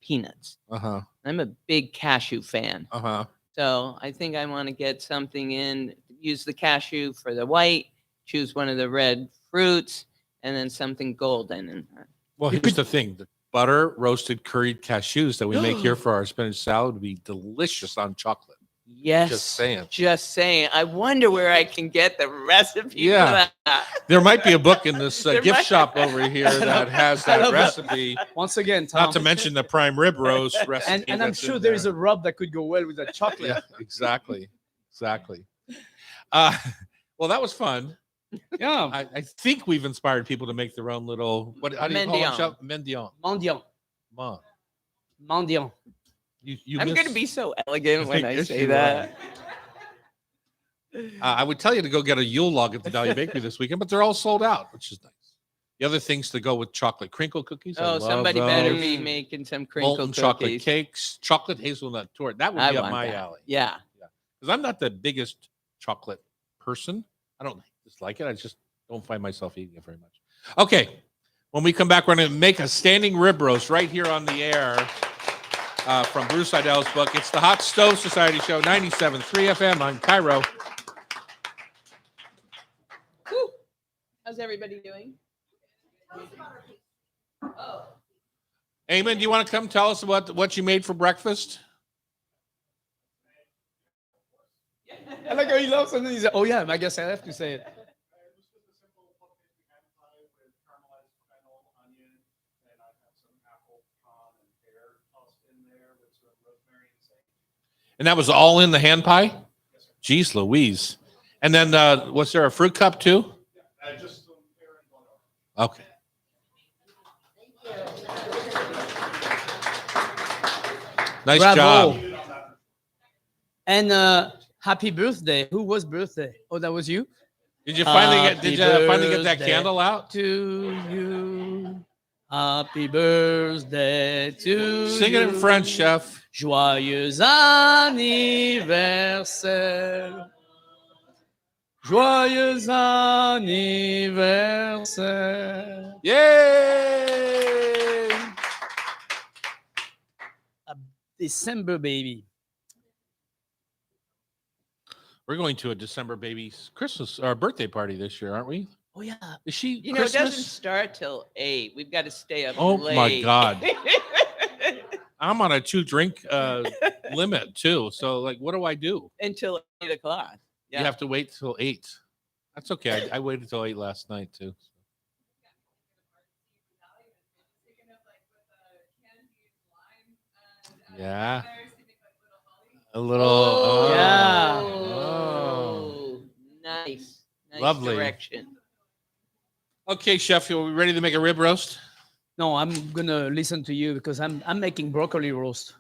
peanuts. Uh-huh. I'm a big cashew fan, Uh-huh. so I think I want to get something in. Use the cashew for the white. Choose one of the red fruits, and then something golden. And Well, here's the thing. The butter roasted curried cashews that we make here for our spinach salad would be delicious on chocolate. yes, Just saying. Just saying. I wonder where I can get the recipe Yeah. for that. There might be a book in this There gift might- shop over here that has I that love that. recipe. Once again, Tom. Not to mention the prime rib roast recipe. and I'm that's sure in there is there. a rub that could go well with that chocolate. Yeah, exactly. Well, that was fun. Yeah. I think we've inspired people to make their own little how do you call Mendiant. them? Mendiant. Mendiant. Mon. Mendiant. You I'm miss- going to be so elegant when I Yes, say you that. I would tell you to go get a Yule log at the Dahlia Bakery this weekend, but they're all sold out, which is nice. The other things to go with chocolate crinkle cookies. I Oh, love somebody those. better be making some crinkle molten cookies. chocolate cakes, chocolate hazelnut torte. That would I be up want my that. alley. Yeah. Because I'm not the biggest chocolate person. I don't dislike it. I just don't find myself eating it very much. Okay. When we come back, we're going to make a standing rib roast right here on the air from Bruce Aidells' book. It's the Hot Stove Society Show, 97.3 FM on Cairo. Whew. How's everybody doing? Eamon, do you want to come tell us what you made for breakfast? I like how he laughs and then he's like, oh yeah, I guess I have to say it. And that was all in the hand pie? Jeez Louise. And then was there a fruit cup too? Okay. Nice Bravo. job. And happy birthday. Who was birthday? Oh, that was you? Did you finally get Happy that birthday candle out? To you. Happy birthday to Sing it in you. French, chef. Joyeux anniversaire. Joyeux anniversaire. Yay! A December baby. We're going to a December baby's Christmas or birthday party this year, aren't we? Oh, yeah. Is she You know, it doesn't Christmas? start till 8. We've got to stay up Oh, late. my God. I'm on a 2-drink limit too. So, like, what do I do? Until 8 o'clock. Yeah. You have to wait till 8. That's okay. I waited till 8 last night too. Yeah. A little. Oh, yeah. Oh. Nice. Nice Lovely. direction. Okay, chef, are we ready to make a rib roast? No, I'm gonna listen to you because I'm making broccoli roast.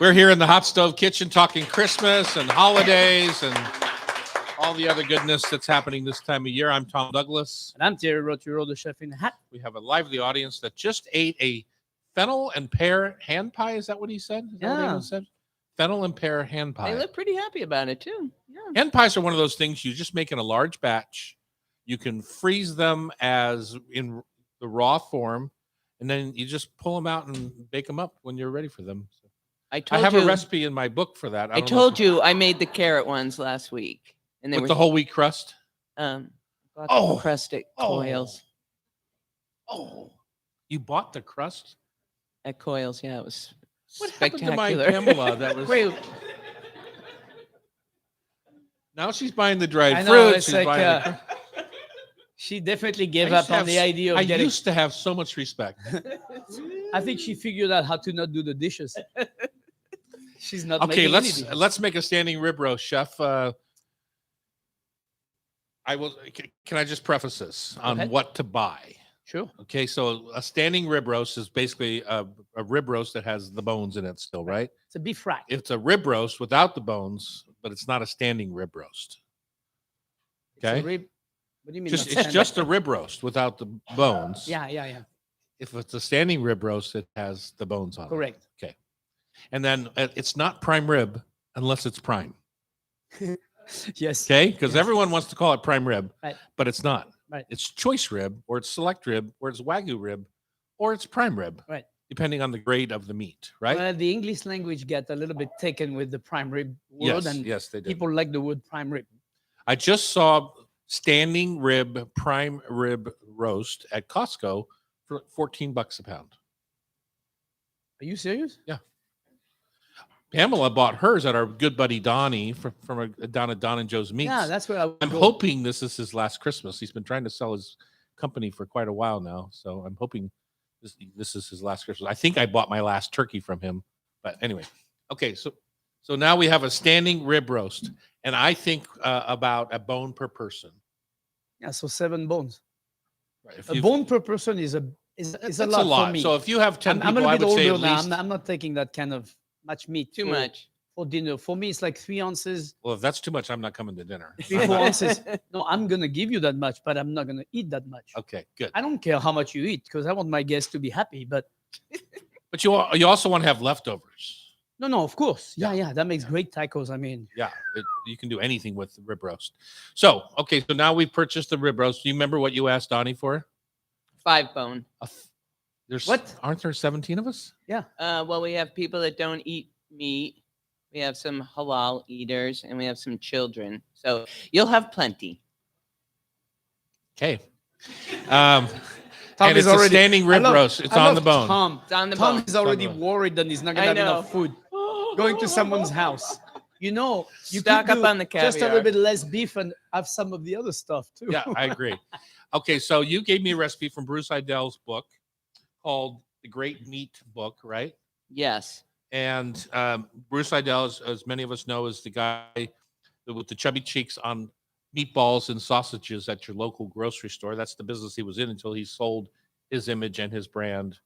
We're here in the hot stove kitchen talking Christmas and holidays and all the other goodness that's happening this time of year. I'm Tom Douglas. And I'm Thierry Roturo, the chef in the hat. We have a lively audience that just ate a fennel and pear hand pie. Is that what he said? Is that what Yeah. anyone said? Fennel and pear hand pie. They look pretty happy about it, too. Yeah. Hand pies are one of those things you just make in a large batch. You can freeze them as in the raw form, and then you just pull them out and bake them up when you're ready for them. So I I have you, a recipe in my book for that. I told you I made the carrot ones last week. And they with were the whole wheat crust. bought Oh. the crust at Coils. Oh, you bought the crust? At Coils, yeah, it was What happened to my spectacular. Pamela? That was Wait, now she's buying the dried I know, fruit. it's She's like, buying the- she definitely gave I up on the idea of I getting. used to have so much respect. I think she figured out how to not do the dishes. She's not Okay, making any dishes. let's make a standing rib roast, chef. I will. Can I just preface this on ahead. what to buy? Sure. Okay, so a standing rib roast is basically a rib roast that has the bones in it still, right? It's a beef rack. It's a rib roast without the bones, but it's not a standing rib roast. It's a Okay, rib. What do you mean? just not it's standing? just a rib roast without the bones. Yeah. If it's a standing rib roast, it has the bones on it. Correct. And then it's not prime rib unless it's prime. Yes. Okay, because everyone wants to call it prime rib, Right. but it's not. Right. It's choice rib, or it's select rib, or it's wagyu rib, or it's prime rib. Right. Depending on the grade of the meat, right? Well, the English language get a little bit taken with the prime rib word, and yes, they do. people like the word prime rib. I just saw standing rib prime rib roast at Costco for $14 a pound. Are you serious? Pamela bought hers at our good buddy Donnie down at Don and Joe's Meats. Yeah, that's where I'm hoping this is his last Christmas. He's been trying to sell his company for quite a while now, so I'm hoping this is his last Christmas. I think I bought my last turkey from him, but anyway. Okay, so now we have a standing rib roast, and I think about a bone per person. Yeah, so 7 bones. Right, if A you- bone per person is a that's lot, for me. So if you have 10 I'm a people, little I bit would say older at now. least. I'm not taking that kind of much meat. Too for- much. for dinner. For me, it's like 3 ounces, Well, if that's too much, I'm not coming to dinner. 3-4 ounces. No, I'm gonna give you that much, but I'm not gonna eat that much. Okay, good. I don't care how much you eat because I want my guests to be happy. But But you also want to have leftovers. no, of course, Yeah. yeah, that makes great tacos. I mean, Yeah, you can do anything with the rib roast. So, okay, so now we've purchased the rib roast. Do you remember what you asked Donnie for? 5 bone. There's What? Aren't there 17 of us? Well, we have people that don't eat meat. We have some halal eaters, and we have some children. So you'll have plenty. Okay. Tom And is it's a already standing rib roast. It's I on the love bone. Tom. It's on the Tom bone. is already bone. worried that he's not gonna I have know. enough food. Going to someone's house. You know, you Stock could up do on the just a caviar. little bit less beef and have some of the other stuff too. Yeah, I agree. Okay, so you gave me a recipe from Bruce Aidells' book called The Great Meat Book, right? Yes. And Bruce Aidells, as many of us know, is the guy with the chubby cheeks on meatballs and sausages at your local grocery store. That's the business he was in until he sold his image and his brand.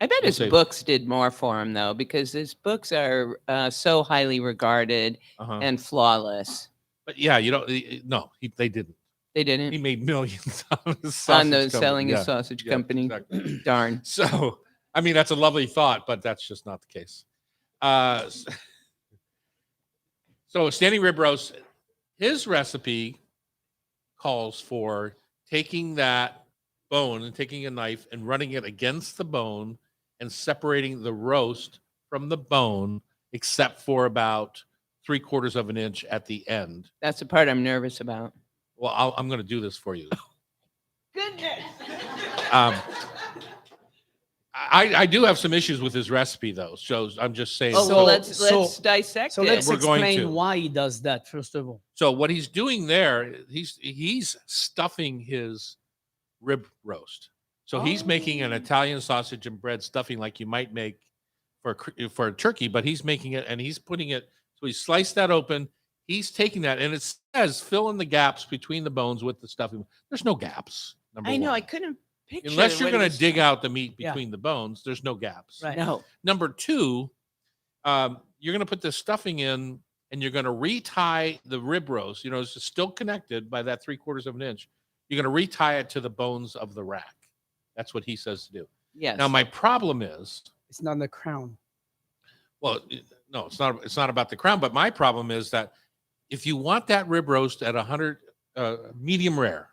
I bet his say- books did more for him, though, because his books are so highly regarded Uh-huh. and flawless. But yeah, you don't. No, they didn't. They He didn't. made millions on his On sausage selling company. his sausage Yeah, company. exactly. Darn. So, I mean, that's a lovely thought, but that's just not the case. So standing rib roast, his recipe calls for taking that bone and taking a knife and running it against the bone and separating the roast from the bone, except for about 3/4 of an inch at the end. That's the part I'm nervous about. Well, I'm going to do this for you. Goodness. Um, I do have some issues with his recipe, though. So I'm just saying. Oh, So- well, let's so- dissect So it. let's We're going explain to. why he does that, first of all. So what he's doing there, he's stuffing his rib roast. So he's making an Italian sausage and bread stuffing like you might make for a turkey, but he's making it and he's putting it. So he sliced that open. He's taking that and it says fill in the gaps between the bones with the stuffing. There's no gaps. Number I know. one. I couldn't picture. Unless you're what he going to was dig trying- out the meat Yeah. between the bones, there's no gaps. Right. No. Number two, you're going to put the stuffing in and you're going to retie the rib roast. You know, it's still connected by that 3/4 of an inch. You're going to retie it to the bones of the rack. That's what he says to do. Yes. Now, my problem is, It's not the crown. well, no, it's not. It's not about the crown. But my problem is that if you want that rib roast at 100 medium rare,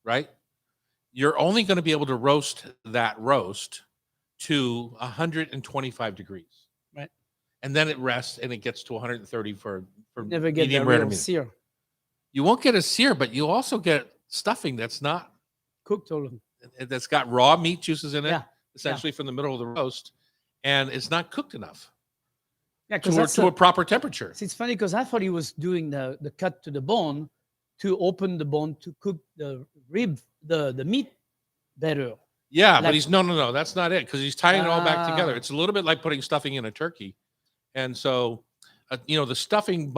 right? You're only going to be able to roast that roast to 125 degrees. Right. And then it rests and it gets to 130 for Never get the medium rare to real medium. sear. You won't get a sear, but you also get stuffing that's not Cooked all of them. that's got raw meat juices in it, Yeah. essentially from the middle of the roast, and it's not cooked enough Yeah, because to a proper temperature. it's funny because I thought he was doing the cut to the bone to open the bone to cook the rib, the meat better. Yeah, Like- but he's no. That's not it because he's tying it all back together. Ah. It's a little bit like putting stuffing in a turkey, and so the stuffing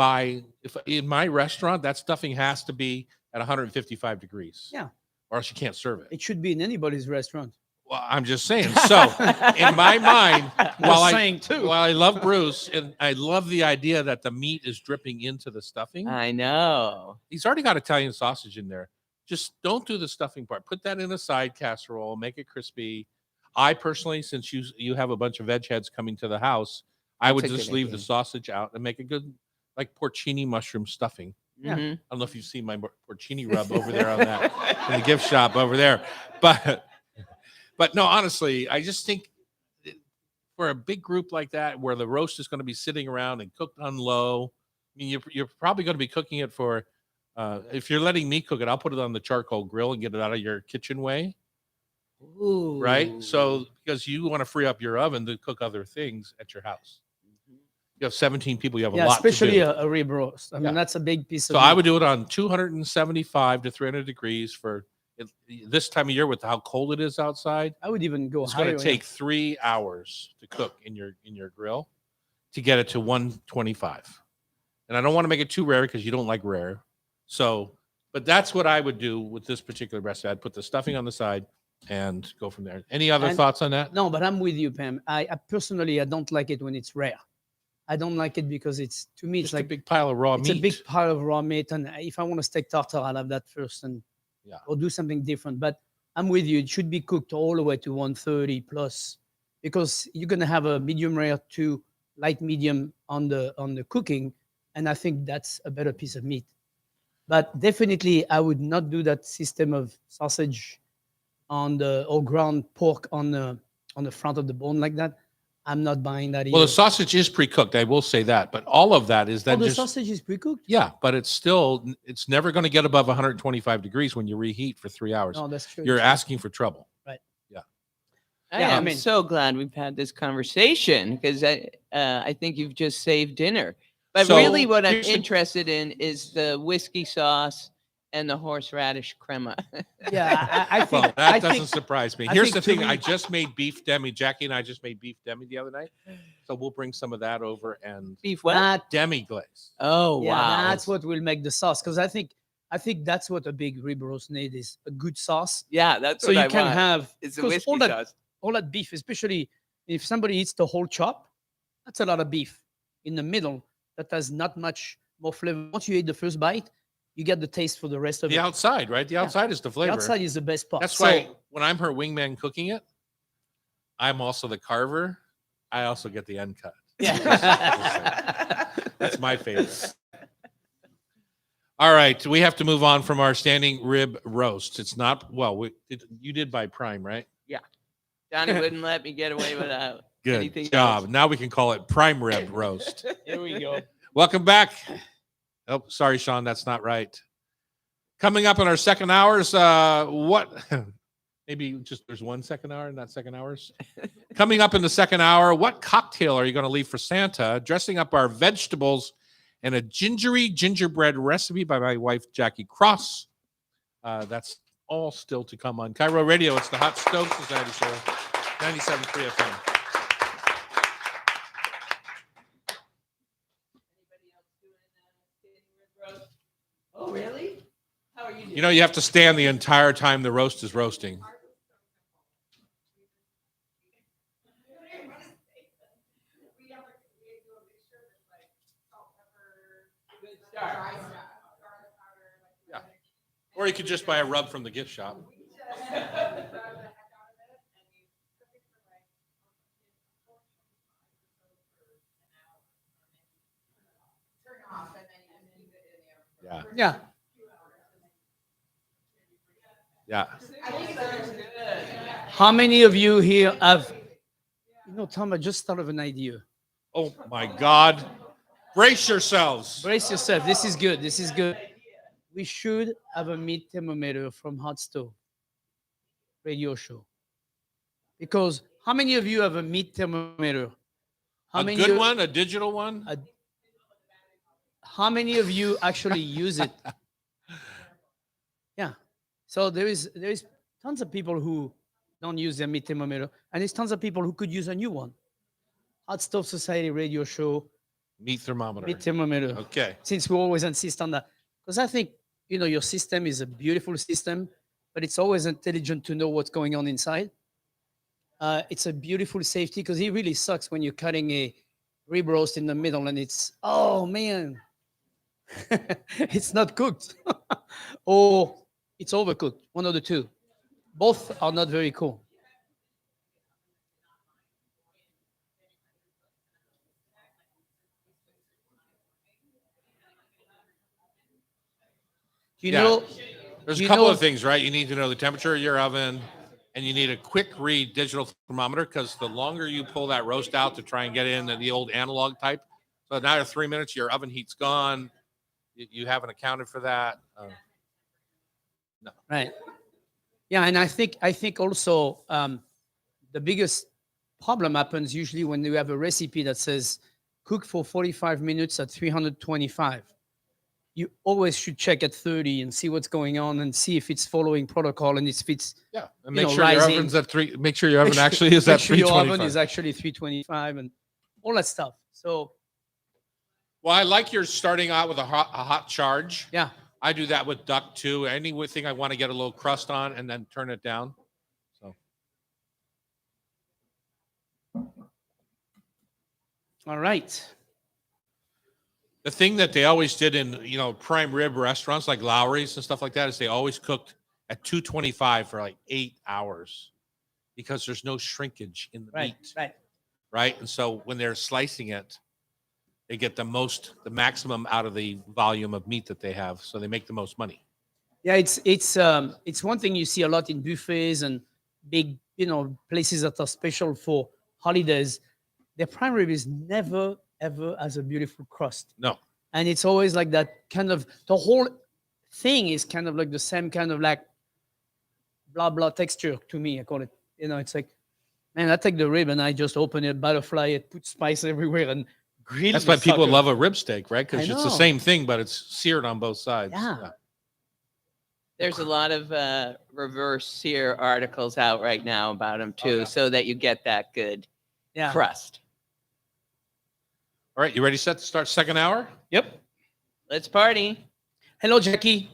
if in my restaurant that stuffing has to be at 155 degrees. Yeah. or else you can't serve it. It should be in anybody's restaurant. Well, I'm just saying. So in my mind, while I love Bruce and I love the idea that the meat is dripping into the stuffing, I know. he's already got Italian sausage in there. Just don't do the stuffing part. Put that in a side casserole, make it crispy. I personally, since you have a bunch of veg heads coming to the house, I would That's a just good leave idea. the sausage out and make a good like porcini mushroom stuffing. Yeah. Mhm. I don't know if you've seen my porcini rub over there on that in the gift shop over there, but no, honestly, I just think for a big group like that, where the roast is going to be sitting around and cooked on low, I mean, you're probably going to be cooking it for. If you're letting me cook it, I'll put it on the charcoal grill and get it out of your kitchen way, right? So because you want to free up your oven to cook other things at your house. You have 17 people, you have a Yeah, lot especially to do. a rib roast. I mean, Yeah. that's a big piece of So I meat. would do it on 275 to 300 degrees for this time of year with how cold it is outside. I would even go It's higher. going to take 3 hours to cook in your grill to get it to 125. And I don't want to make it too rare because you don't like rare. So, but that's what I would do with this particular recipe. I'd put the stuffing on the side and go from there. Any other And- thoughts on that? No, but I'm with you, Pam. I personally, I don't like it when it's rare. I don't like it because it's, to me, it's Just a like big pile of raw it's meat. a big pile of raw meat. And if I want to steak tartare, I'll have that first and Yeah. or do something different. But I'm with you. It should be cooked all the way to 130 plus because you're gonna have a medium rare to light medium on the cooking, and I think that's a better piece of meat. But definitely, I would not do that system of sausage or ground pork on the front of the bone like that. I'm not buying that either. Well, the sausage is pre-cooked. I will say that, but all of that is then the just sausage is pre-cooked. yeah. But it's never going to get above 125 degrees when you reheat for 3 hours. No, that's true. You're asking for trouble. I Yeah, I am mean- so glad we've had this conversation because I think you've just saved dinner. But So, really, what I'm here's the- interested in is the whiskey sauce and the horseradish crema. Yeah, I think Well, that I doesn't think surprise me. I Here's think the to thing: I me- just made beef demi. Jackie and I just made beef demi the other night, so we'll bring some of that over and Beef what? that demi glaze. Oh, yeah, wow. that's what will make the sauce. Because I think that's what a big rib roast need is a good sauce. Yeah, that's So what you I can want. have It's a 'cause whiskey sauce. all that beef, especially if somebody eats the whole chop, that's a lot of beef in the middle that has not much more flavor. Once you eat the first bite, you get the taste for the rest of The it. outside, right? The outside is the The flavor. outside is the best part. That's So- why when I'm her wingman cooking it, I'm also the carver. I also get the end cut. Yeah. That's my favorite. All right, we have to move on from our standing rib roast. It's not you did buy prime, right? Johnny wouldn't let me get away without Good anything job. else. Now we can call it prime rib roast. Here we go. Welcome back. Oh, sorry, Sean, that's not right. Coming up in our second hours, what? Maybe just there's 1 second hour, not second hours. Coming up in the second hour, what cocktail are you going to leave for Santa? Dressing up our vegetables and a gingerbread recipe by my wife, Jackie Cross. That's all still to come on Cairo Radio. It's the Hot Stove Society Show, 97.3 FM. Oh, really? How are you doing? You know, you have to stand the entire time the roast is roasting. Yeah. Or you could just buy a rub from the gift shop. Yeah. Yeah. Yeah. How many of you here have, Tom, I just thought of an idea. Oh my God. Brace yourselves. Brace yourself. This is good. This is good. We should have a meat thermometer from Hot Stove radio show. Because how many of you have a meat thermometer? How A many good of- one, a digital one. How many of you actually use it? Yeah. So there is tons of people who don't use their meat thermometer, and there's tons of people who could use a new one. Hot Stove Society radio show, Meat thermometer. meat thermometer. Okay. Since we always insist on that, because I think your system is a beautiful system, but it's always intelligent to know what's going on inside. It's a beautiful safety because it really sucks when you're cutting a rib roast in the middle and it's, oh man, it's not cooked or it's overcooked. One of the two. Both are not very cool. You Yeah. know, There's a you couple know- of things, right? You need to know the temperature of your oven, and you need a quick read digital thermometer because the longer you pull that roast out to try and get in the old analog type. So now you're 3 minutes, your oven heat's gone. You haven't accounted for that. right? Yeah, and I think also the biggest problem happens usually when you have a recipe that says cook for 45 minutes at 325. You always should check at 30 and see what's going on and see if it's following protocol and if it's Yeah, and You make know, sure your rising. oven's at 3. Make sure your oven actually is make at sure your oven 325. is actually 325 and all that stuff. So Well, I like your starting out with a hot charge. yeah, I do that with duck too. Anything I want to get a little crust on and then turn it down. So all right. the thing that they always did in prime rib restaurants like Lowry's and stuff like that is they always cooked at 225 for like 8 hours because there's no shrinkage in the Right, meat, right. right? And so when they're slicing it, they get the maximum out of the volume of meat that they have, so they make the most money. Yeah, it's one thing you see a lot in buffets and big, places that are special for holidays. Their prime rib is never ever has a beautiful crust, No, and it's always like that kind of. The whole thing is kind of like the same kind of like blah blah texture to me. I call it. It's like, man, I take the rib and I just open it, butterfly it, put spice everywhere, and grill. that's the why people sucker. love a rib steak, right? Because I it's the know. same thing, but it's seared on both sides. Yeah. There's a lot of reverse sear articles out right now about them too, yeah. so that you get that good Yeah. crust. All right, you ready set to start second hour? Yep. Let's party. Hello, Jackie.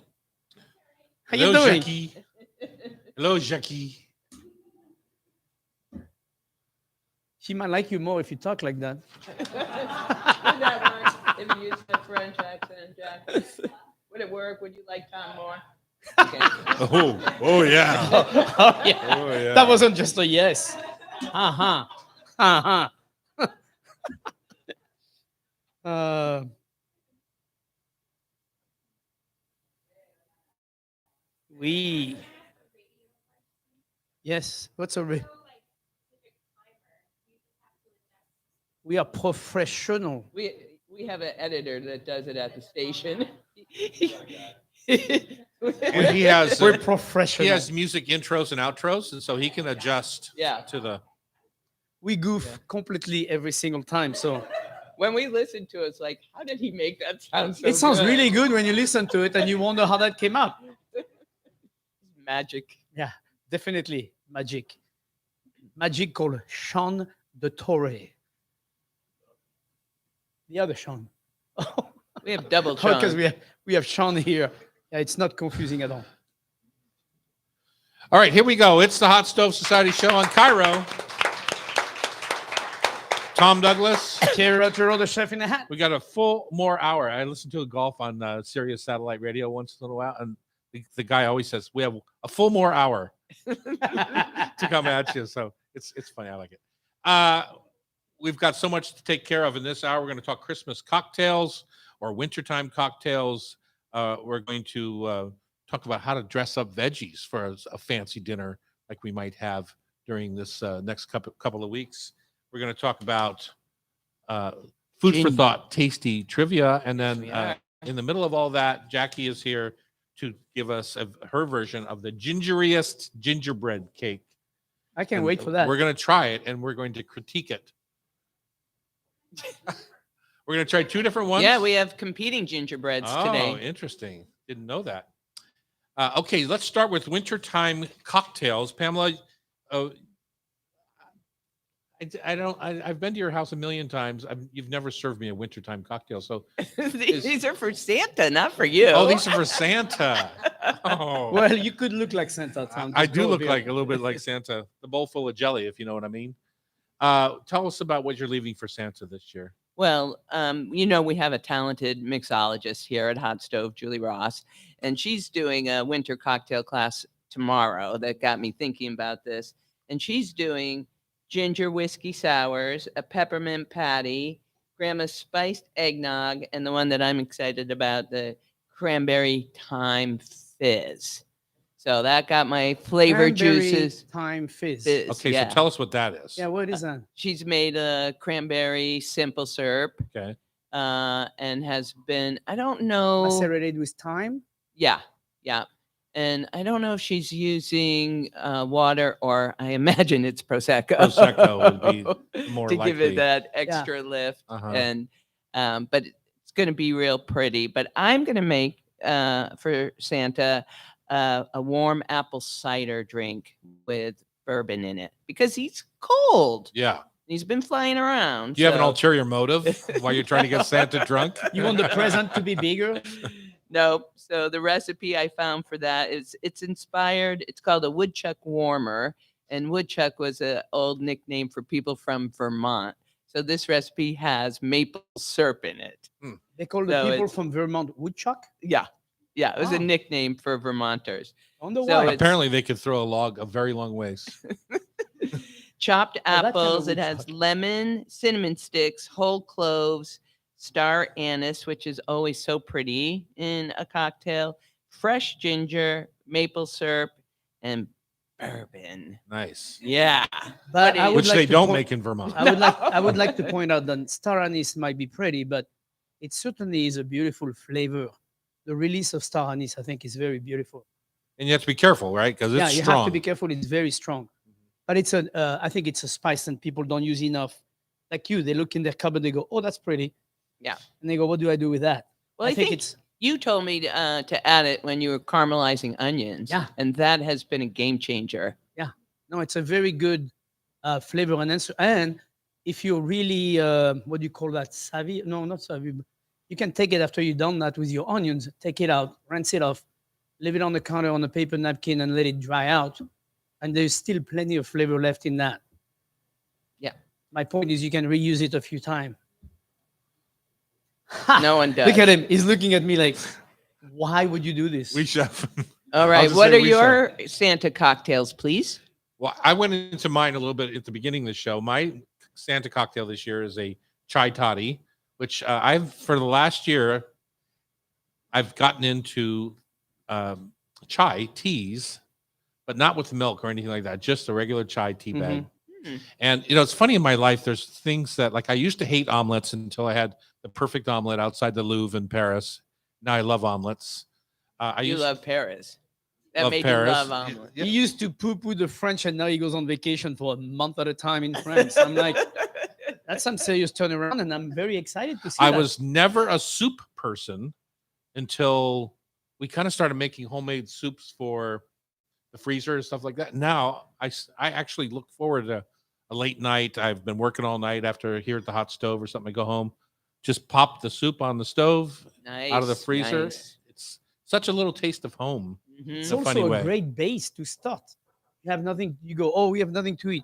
How Hello, you doing? Jackie. Hello, Jackie. She might like you more if you talk like that. If you use the French accent, Jack. Would it work? Would you like Tom more? Okay. Oh yeah. Oh, yeah. Oh yeah. That wasn't just a yes. Uh-huh. Uh-huh. uh, we. Yes. What's a we are professional. We have an editor that does it at the station. And he has We're professional. he has music intros and outros, and so he can adjust Yeah. to the. We goof completely every single time. So When we listen to it, it's like, how did he make that sound so it sounds good? really good when you listen to it and you wonder how that came out. Magic. Yeah, definitely magic. Magic called Sean de Torre. The other Sean. Oh, We have double because Sean. we have Sean here. Yeah, it's not confusing at all. All right, here we go. It's the Hot Stove Society show on Cairo. Tom Douglas. Thierry Rotero, the chef in the hat. We got a full more hour. I listen to a golf on Sirius Satellite Radio once in a while, and the guy always says we have a full more hour to come at you. So it's funny. I like it. We've got so much to take care of in this hour. We're going to talk Christmas cocktails or wintertime cocktails. We're going to talk about how to dress up veggies for a fancy dinner like we might have during this next couple of weeks. We're going to talk about food for thought, tasty trivia. And then in the middle of all that, Jackie is here to give us her version of the gingeriest gingerbread cake. I can't And wait for that. We're going to try it and we're going to critique it. We're going to try two different ones. Yeah, we have competing gingerbreads Oh, today. interesting. Didn't know that. Okay, let's start with wintertime cocktails. Pamela, I've been to your house a million times. You've never served me a wintertime cocktail. So, These are for Santa, not for you. oh, these are for Santa. Oh, Well, you could look like Santa, Tom. I Just do go look here. like a little bit like Santa. The bowl full of jelly, if you know what I mean. Tell us about what you're leaving for Santa this year. Well, we have a talented mixologist here at Hot Stove, Julie Ross, and she's doing a winter cocktail class tomorrow that got me thinking about this. And she's doing ginger whiskey sours, a peppermint patty, grandma's spiced eggnog, and the one that I'm excited about, the cranberry thyme fizz. So that got my flavor Cranberry juices. Thyme fizz. Fizz, Okay, yeah. so tell us what that is. Yeah, what is that? She's made a cranberry simple syrup. Okay. And has been, I don't know. Macerated with thyme. Yeah. And I don't know if she's using water or I imagine it's Prosecco. Prosecco would be more to likely. give it that extra lift. Uh-huh. And but it's going to be real pretty. But I'm going to make for Santa a warm apple cider drink with bourbon in it because he's cold. Yeah. He's been flying around. Do you have an so- ulterior motive while you're trying to get Santa drunk? You want the present to be bigger? Nope. So the recipe I found for that is it's inspired. It's called a Woodchuck Warmer, and Woodchuck was an old nickname for people from Vermont. So this recipe has maple syrup in it. They call the So people it's- from Vermont woodchuck. Yeah, it was Wow. a nickname for Vermonters. I wonder So why. it's- Apparently, they could throw a log a very long ways. Chopped that kind of apples. It has Woodchuck. lemon, cinnamon sticks, whole cloves, star anise, which is always so pretty in a cocktail, fresh ginger, maple syrup, and bourbon. Nice. Yeah. But I would Which like they to don't point- make in Vermont. I would like to point out that star anise might be pretty, but it certainly is a beautiful flavor. The release of star anise, I think, is very beautiful. And you have to be careful, right? Because it's Yeah, you strong. have to be careful. It's very strong, but it's I think it's a spice, and people don't use enough. Like you, they look in their cupboard, they go, "Oh, that's pretty," Yeah. and they go, "What do I do with that?" Well, I think it's you told me to add it when you were caramelizing onions. Yeah. And that has been a game changer. no, it's a very good flavor and answer. And if you're really what do you call that? Savvy? No, not savvy. But you can take it after you've done that with your onions. Take it out, rinse it off, leave it on the counter on a paper napkin, and let it dry out. And there's still plenty of flavor left in that. Yeah. My point is, you can reuse it a few times. No one does. Look at him. He's looking at me like, Why would you do this? We chef. All right. just What say are we your Santa cocktails, please? Well, I went into mine a little bit at the beginning of the show. My Santa cocktail this year is a chai toddy, which I've for the last year I've gotten into chai teas, but not with milk or anything like that. Just a regular chai tea bag. Mhm. And it's funny in my life. There's things that like I used to hate omelets until I had the perfect omelet outside the Louvre in Paris. Now I love omelets. I You used love Paris. That love made Paris. you love omelet. Yeah. He used to poo-poo the French, and now he goes on vacation for a month at a time in France. I'm like, that's some serious turnaround, and I'm very excited to see I that. was never a soup person until we kind of started making homemade soups for the freezer and stuff like that. Now I actually look forward to a late night. I've been working all night after here at the hot stove or something. I go home, just pop the soup on the stove Nice. out of the freezer. Nice. It's such a little taste of home. Mhm. It's in a funny also a way. great base to start. You have nothing. You go, oh, we have nothing to eat.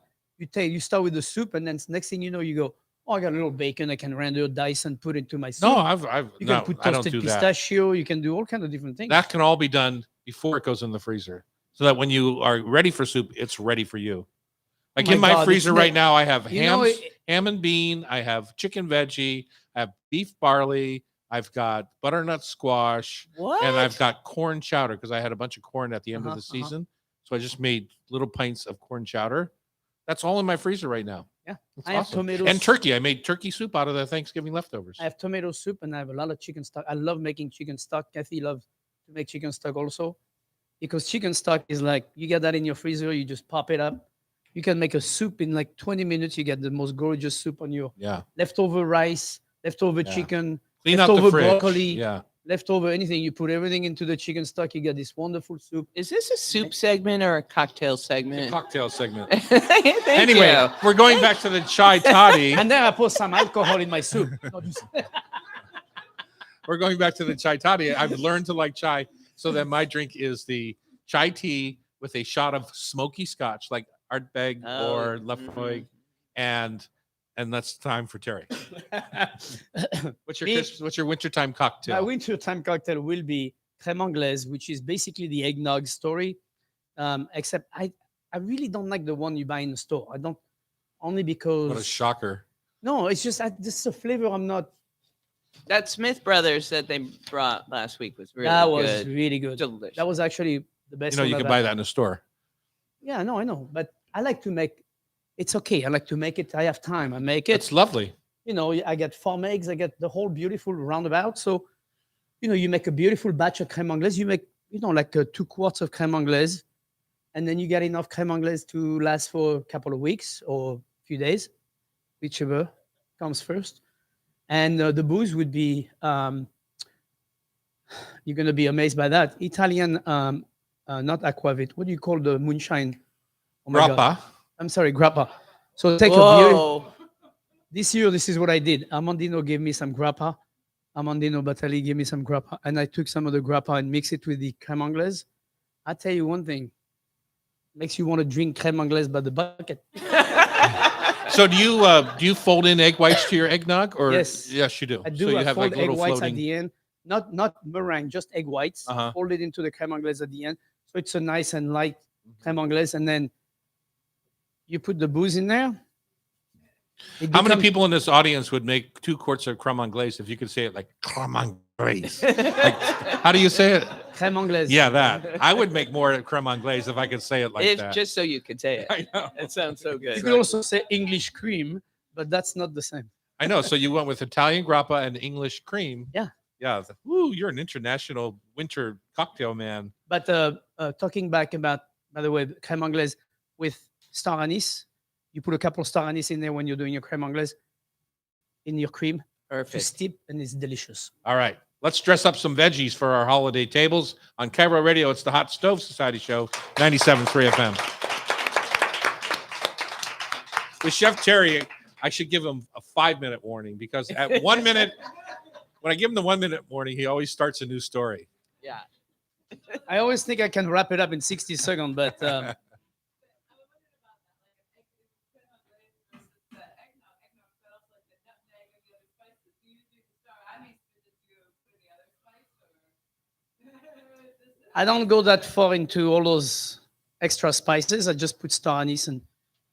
You start with the soup, and then next thing you know, you go, oh, I got a little bacon. I can render, dice, and put into my soup. No, I've you no, can put I don't toasted do that. pistachio. You can do all kinds of different things. That can all be done before it goes in the freezer, so that when you are ready for soup, it's ready for you. Like my in my God, freezer it's right now, I have You know, ham and bean. I have chicken veggie. I have beef barley. I've got butternut squash, What? and I've got corn chowder because I had a bunch of corn at the end of Uh-huh, the uh-huh. season. So I just made little pints of corn chowder. That's all in my freezer right now. Yeah. It's I have awesome. tomatoes. And turkey. I made turkey soup out of the Thanksgiving leftovers. I have tomato soup, and I have a lot of chicken stock. I love making chicken stock. Kathy loves to make chicken stock also, because chicken stock is like you get that in your freezer, you just pop it up. You can make a soup in like 20 minutes. You get the most gorgeous soup on your Yeah. leftover rice, leftover Yeah. chicken, Clean out the leftover fridge. broccoli, Yeah. leftover anything. You put everything into the chicken stock. You get this wonderful soup. Is this a soup segment or a cocktail It's a segment? cocktail segment. Thank Anyway, you. we're going back to the chai toddy. And then I put some alcohol in my soup. No, just- We're going back to the chai toddy. I've learned to like chai, so that my drink is the chai tea with a shot of smoky scotch, like Ardbeg Oh, or Lafroig, and that's time for Terry. What's your Me- what's your wintertime cocktail? My wintertime cocktail will be crème anglaise, which is basically the eggnog story. Except I really don't like the one you buy in the store. I don't, only because What a shocker! no, it's just this is a flavor I'm not. That Smith Brothers that they brought last week was really that was good. really good. Delicious. That was actually the best. You know, one you I've can had. buy that in a store. Yeah, no, I know, but I like to make. It's okay. I like to make it. I have time. I make it. It's lovely. You know, I get farm eggs. I get the whole beautiful roundabout. So, you know, you make a beautiful batch of crème anglaise. You make, you know, like 2 quarts of crème anglaise, and then you get enough crème anglaise to last for a couple of weeks or a few days, whichever comes first. And the booze would be, you're going to be amazed by that. Italian, not aquavit. What do you call the moonshine? Oh my God. Grappa. I'm sorry, grappa. So take a beer. Whoa. This year, this is what I did. Amandino gave me some grappa. Amandino Batali gave me some grappa. And I took some of the grappa and mixed it with the crème anglaise. I tell you one thing. Makes you want to drink crème anglaise by the bucket. So do you fold in egg whites to your eggnog, or Yes. Yes, you do. I do. So you I have fold like egg little whites floating. at the end. Not meringue, just egg whites. Uh-huh. Fold it into the crème anglaise at the end. So it's a nice and light crème anglaise. And then you put the booze in there. It How many becomes- people in this audience would make 2 quarts of crème anglaise if you could say it like crème anglaise? Like, how do you say it? Crème anglaise. Yeah, that. I would make more crème anglaise if I could say it like If that. just so you could say it. I know. It sounds so You good. could also say English cream, but that's not the same. I know. So you went with Italian grappa and English cream. Yeah. Yeah. Woo, you're an international winter cocktail man. But talking back about, by the way, crème anglaise with star anise, you put a couple of star anise in there when you're doing your crème anglaise in your cream to Perfect. steep, and it's delicious. All right. Let's dress up some veggies for our holiday tables. On Cairo Radio, it's the Hot Stove Society Show, 97.3 FM. With Chef Terry, I should give him a 5-minute warning, because at 1 minute, when I give him the 1-minute warning, he always starts a new story. Yeah. I always think I can wrap it up in 60 seconds, but I don't go that far into all those extra spices. I just put star anise in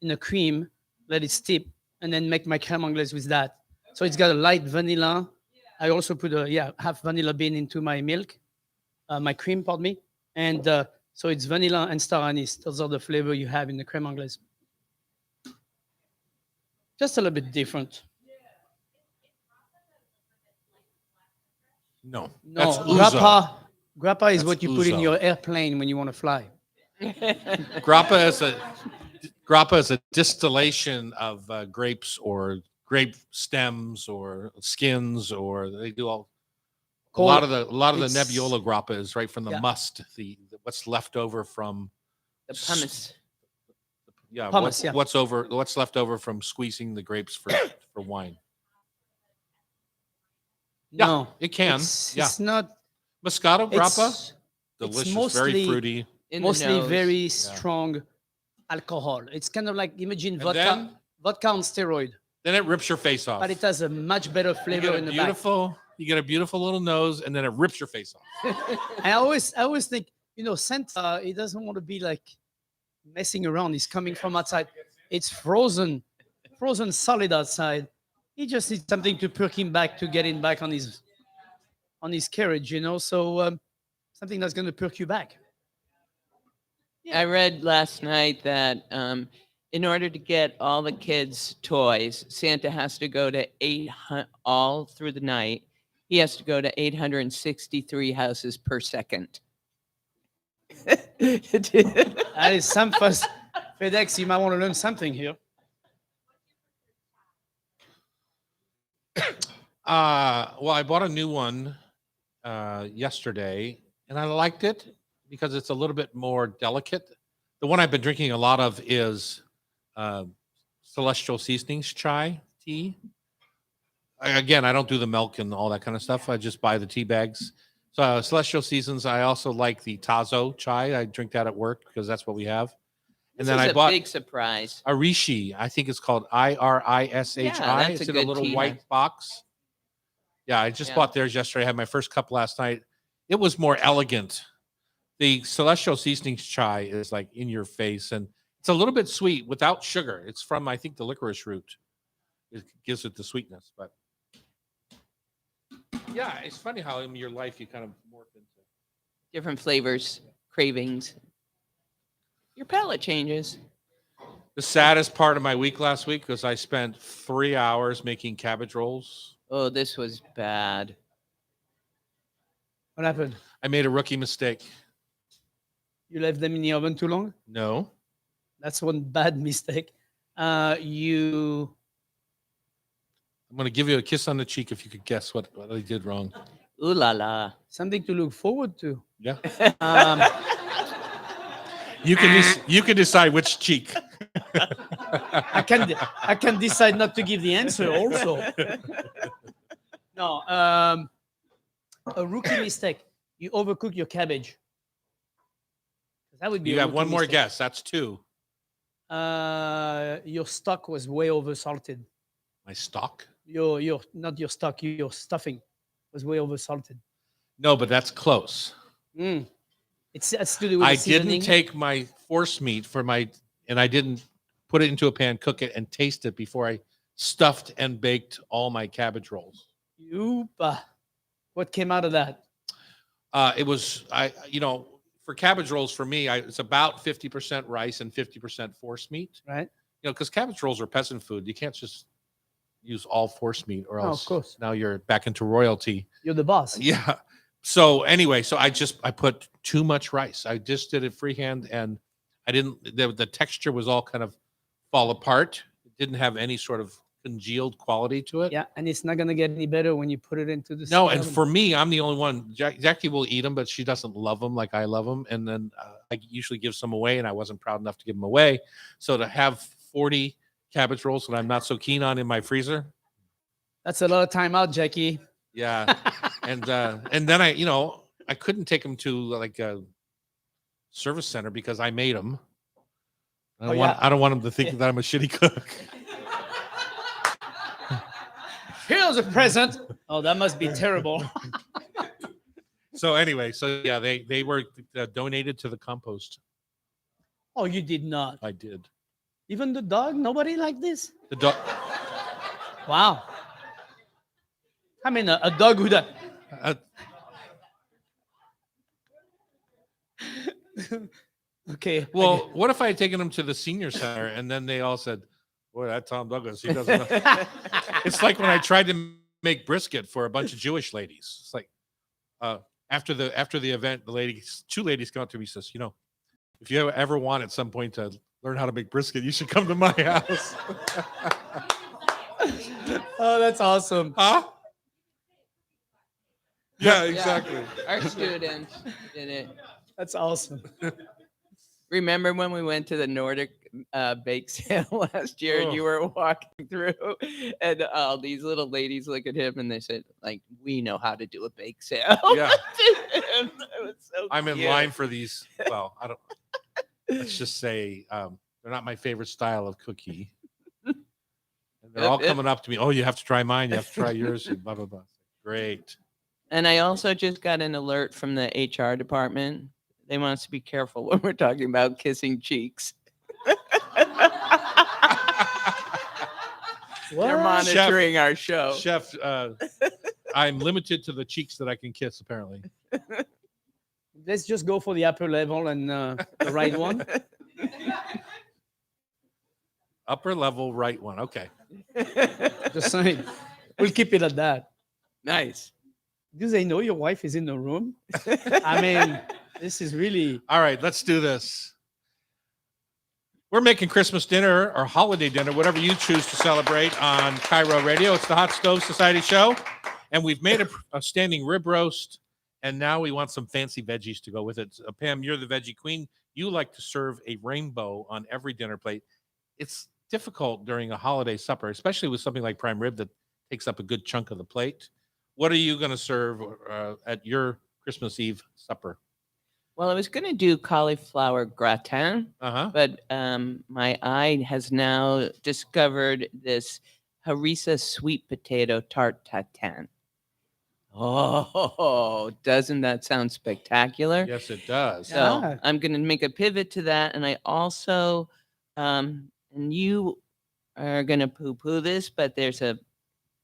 the cream, let it steep, and then make my crème anglaise with that. So it's got a light vanilla. I also put half vanilla bean into my milk, my cream, pardon me. And so it's vanilla and star anise. Those are the flavor you have in the crème anglaise. Just a little bit different. No, No, that's ouzo. grappa is That's what you put in ouzo. your airplane when you want to fly. Grappa is a distillation of grapes or grape stems or skins, or they do all. A lot of the It's- Nebbiolo grappa is right from the Yeah. must, the what's left over from The pumice. Pumice, yeah. what's left over from squeezing the grapes for wine. Yeah, No, it can. It's not. Moscato grappa, It's delicious, mostly- very fruity. In the mostly nose. very strong alcohol. It's kind of like imagine And vodka on steroid, Then it rips your face off. but it has a much better You flavor get in a the back. you get a beautiful little nose, and then it rips your face off. I always think, Santa, he doesn't want to be like messing around. He's coming from outside. It's frozen solid outside. He just needs something to perk him back to get him back on his carriage, So something that's going to perk you back. I read last night that in order to get all the kids' toys, Santa has to go to 800 all through the night. He has to go to 863 houses per second. That is some fuss. FedEx, you might want to learn something here. Well, I bought a new one yesterday, and I liked it because it's a little bit more delicate. The one I've been drinking a lot of is Celestial Seasonings chai tea. Again, I don't do the milk and all that kind of stuff. I just buy the tea bags. So Celestial Seasons. I also like the Tazo chai. I drink that at work because that's what we have. And This then is I a bought big surprise. Arishi. I think it's called IRISHI. Yeah, that's It's a in a good little tea. white box. Yeah, I just Yeah. bought theirs yesterday. I had my first cup last night. It was more elegant. The Celestial Seasonings chai is like in your face, and it's a little bit sweet without sugar. It's from, I think, the licorice root. It gives it the sweetness, but yeah, it's funny how in your life you kind of morph into. Different flavors, cravings. Your palate changes. The saddest part of my week last week was I spent 3 hours making cabbage rolls. Oh, this was bad. What happened? I made a rookie mistake. You left them in the oven too long? No. That's one bad mistake. You I'm going to give you a kiss on the cheek if you could guess what I did wrong. Ooh la la. something to look forward to. Yeah. Um, You can decide which cheek. I can decide not to give the answer also. No, a rookie mistake. You overcook your cabbage. That would be. You a have one rookie more mistake. guess. That's two. Your stock was way over salted. My stock? Your not your stock. Your stuffing was way over salted. No, but that's close. It's to do with I the seasoning. didn't take my force meat and I didn't put it into a pan, cook it, and taste it before I stuffed and baked all my cabbage rolls. What came out of that? It was for cabbage rolls for me, it's about 50% rice and 50% force meat. Right. Because cabbage rolls are peasant food. You can't just use all force meat, or No, else of course. now you're back into royalty. You're the boss. Yeah. So anyway, I put too much rice. I just did it freehand, and I didn't. The texture was all kind of fall apart. It didn't have any sort of congealed quality to it. Yeah, and it's not gonna get any better when you put it into the. No, and oven. for me, I'm the only one. Jackie will eat them, but she doesn't love them like I love them. And then I usually give some away, and I wasn't proud enough to give them away. So to have 40 cabbage rolls that I'm not so keen on in my freezer, That's a lot of time out, Jackie. yeah. and then I couldn't take them to like a service center because I made them. I don't want them to think that I'm a shitty cook. Here's a present. Oh, that must be terrible. So anyway, so yeah, they were donated to the compost. Oh, you did not. I did. Even the dog? Nobody like this? The dog. Wow. I mean, a dog would have. Okay. Well, what if I had taken them to the senior center and then they all said, "Boy, that Tom Douglas, he doesn't know." It's like when I tried to make brisket for a bunch of Jewish ladies. It's like after the event, two ladies come up to me and says, if you ever want at some point to learn how to make brisket, you should come to my house. Oh, that's awesome. Huh? Yeah, exactly. Our students did it. That's awesome. Remember when we went to the Nordic bake sale last year and you were walking through and all these little ladies look at him and they said, like, we know how to do a bake sale. Yeah. It was so I'm in cute. line for these. Well, I don't. Let's just say they're not my favorite style of cookie. And they're all coming up to me. Oh, you have to try mine. You have to try yours. And blah blah blah. Great. And I also just got an alert from the HR department. They want us to be careful when we're talking about kissing cheeks. They're monitoring our show. Chef, I'm limited to the cheeks that I can kiss, apparently. Let's just go for the upper level and the right one. Upper level right one. Okay. Just saying. We'll keep it at that. Nice. Do they know your wife is in the room? I mean, this is really. All right, let's do this. We're making Christmas dinner or holiday dinner, whatever you choose to celebrate on Cairo Radio. It's the Hot Stove Society show. And we've made a standing rib roast. And now we want some fancy veggies to go with it. Pam, you're the veggie queen. You like to serve a rainbow on every dinner plate. It's difficult during a holiday supper, especially with something like prime rib that takes up a good chunk of the plate. What are you going to serve at your Christmas Eve supper? Well, I was going to do cauliflower gratin, but my eye has now discovered this harissa sweet potato tart tatin. Oh, doesn't that sound spectacular? Yes, it does. So Yeah. I'm going to make a pivot to that. And I also, and you are going to poo-poo this, but there's a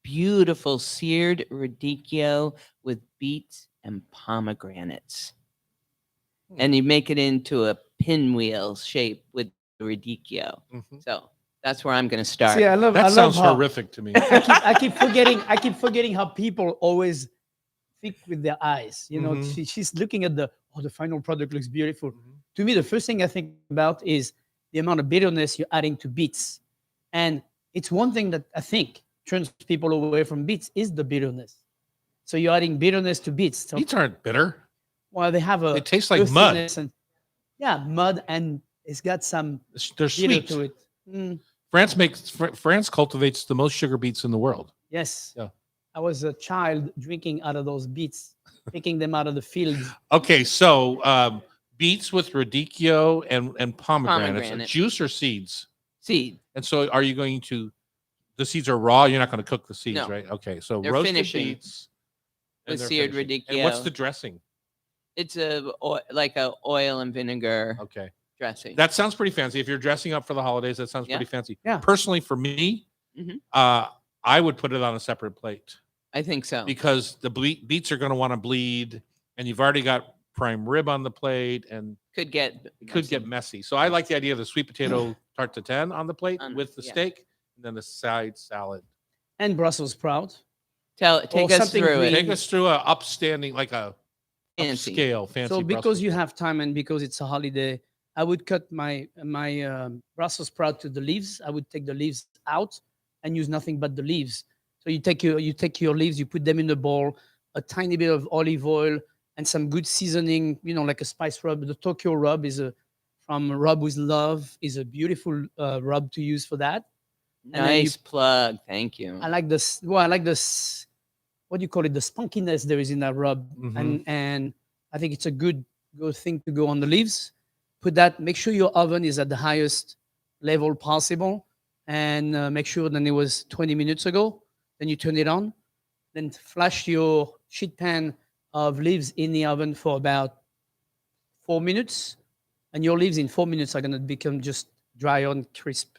beautiful seared radicchio with beets and pomegranates. And you make it into a pinwheel shape with radicchio. Mm-hmm. So that's where I'm going to start. See, I love That sounds how, horrific to me. I keep forgetting how people always think with their eyes. You know, Mhm. she's looking at the final product looks beautiful. To me, the first thing I think about is the amount of bitterness you're adding to beets. And it's one thing that I think turns people away from beets is the bitterness. So you're adding bitterness to beets. So, Beets aren't bitter. well, they have a They taste like mud. earthiness and mud, and it's got some They're bitter sweet. to it. Mm, France cultivates the most sugar beets in the world. yes. Yeah. I was a child drinking out of those beets, picking them out of the field. Okay, so beets with radicchio and pomegranates, Pomegranate. juice or seeds? Seed. And so are you going to, the seeds are raw? You're not going to cook the seeds, No. right? Okay, so They're roasted finishing beets. and with they're seared finishing. And what's radicchio. the dressing? It's like a oil and vinegar Okay. dressing. That sounds pretty fancy. If you're dressing up for the holidays, that sounds Yeah. pretty fancy. Yeah. Personally, for me, Mhm. I would put it on a separate plate I think so. because the beets are going to want to bleed, and you've already got prime rib on the plate, and Could get it could get messy. So I like the idea of the sweet potato tarte tatin on the plate with the yeah. steak, and then the side salad. And Brussels sprout. Take us something through green. Take it. us through a upstanding, like a Fancy. upscale, fancy. So because Brussels you sprout. have time and because it's a holiday, I would cut my Brussels sprout to the leaves. I would take the leaves out and use nothing but the leaves. So you take your leaves, you put them in the bowl, a tiny bit of olive oil and some good seasoning, like a spice rub. The Tokyo rub from Rub with Love is a beautiful rub to use for that. And then Nice plug. Thank you. I like this. Well, I like this. What do you call it? The spunkiness there is in that rub, and I think it's a good thing to go on the leaves. Put that. Make sure your oven is at the highest level possible, and make sure that it was 20 minutes ago. Then you turn it on. Then flash your sheet pan of leaves in the oven for about 4 minutes, and your leaves in 4 minutes are going to become just dry and crisp.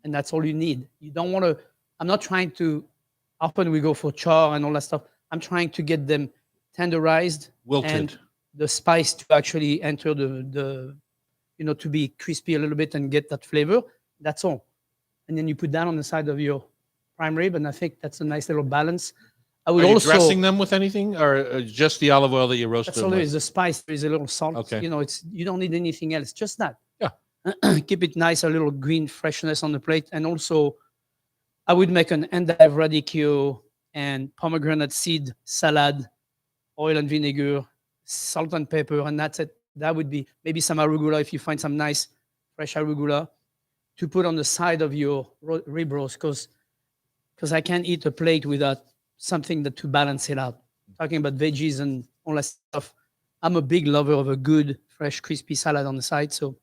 And that's all you need. You don't want to, I'm not trying to, often we go for char and all that stuff. I'm trying to get them tenderized Wilted. and the spice to actually enter to be crispy a little bit and get that flavor. That's all. And then you put that on the side of your prime rib, and I think that's a nice little balance. I would Are you also dressing them with anything, or just the olive oil that you roasted that's them all there with? is. The spice, there is a little salt. Okay. You don't need anything else. Just that. Yeah. Keep it nice, a little green freshness on the plate. And also, I would make an endive radicchio and pomegranate seed salad, oil and vinegar, salt and pepper, and that's it. That would be maybe some arugula if you find some nice fresh arugula to put on the side of your rib roast, because I can't eat a plate without something to balance it out. Talking about veggies and all that stuff, I'm a big lover of a good, fresh, crispy salad on the side. So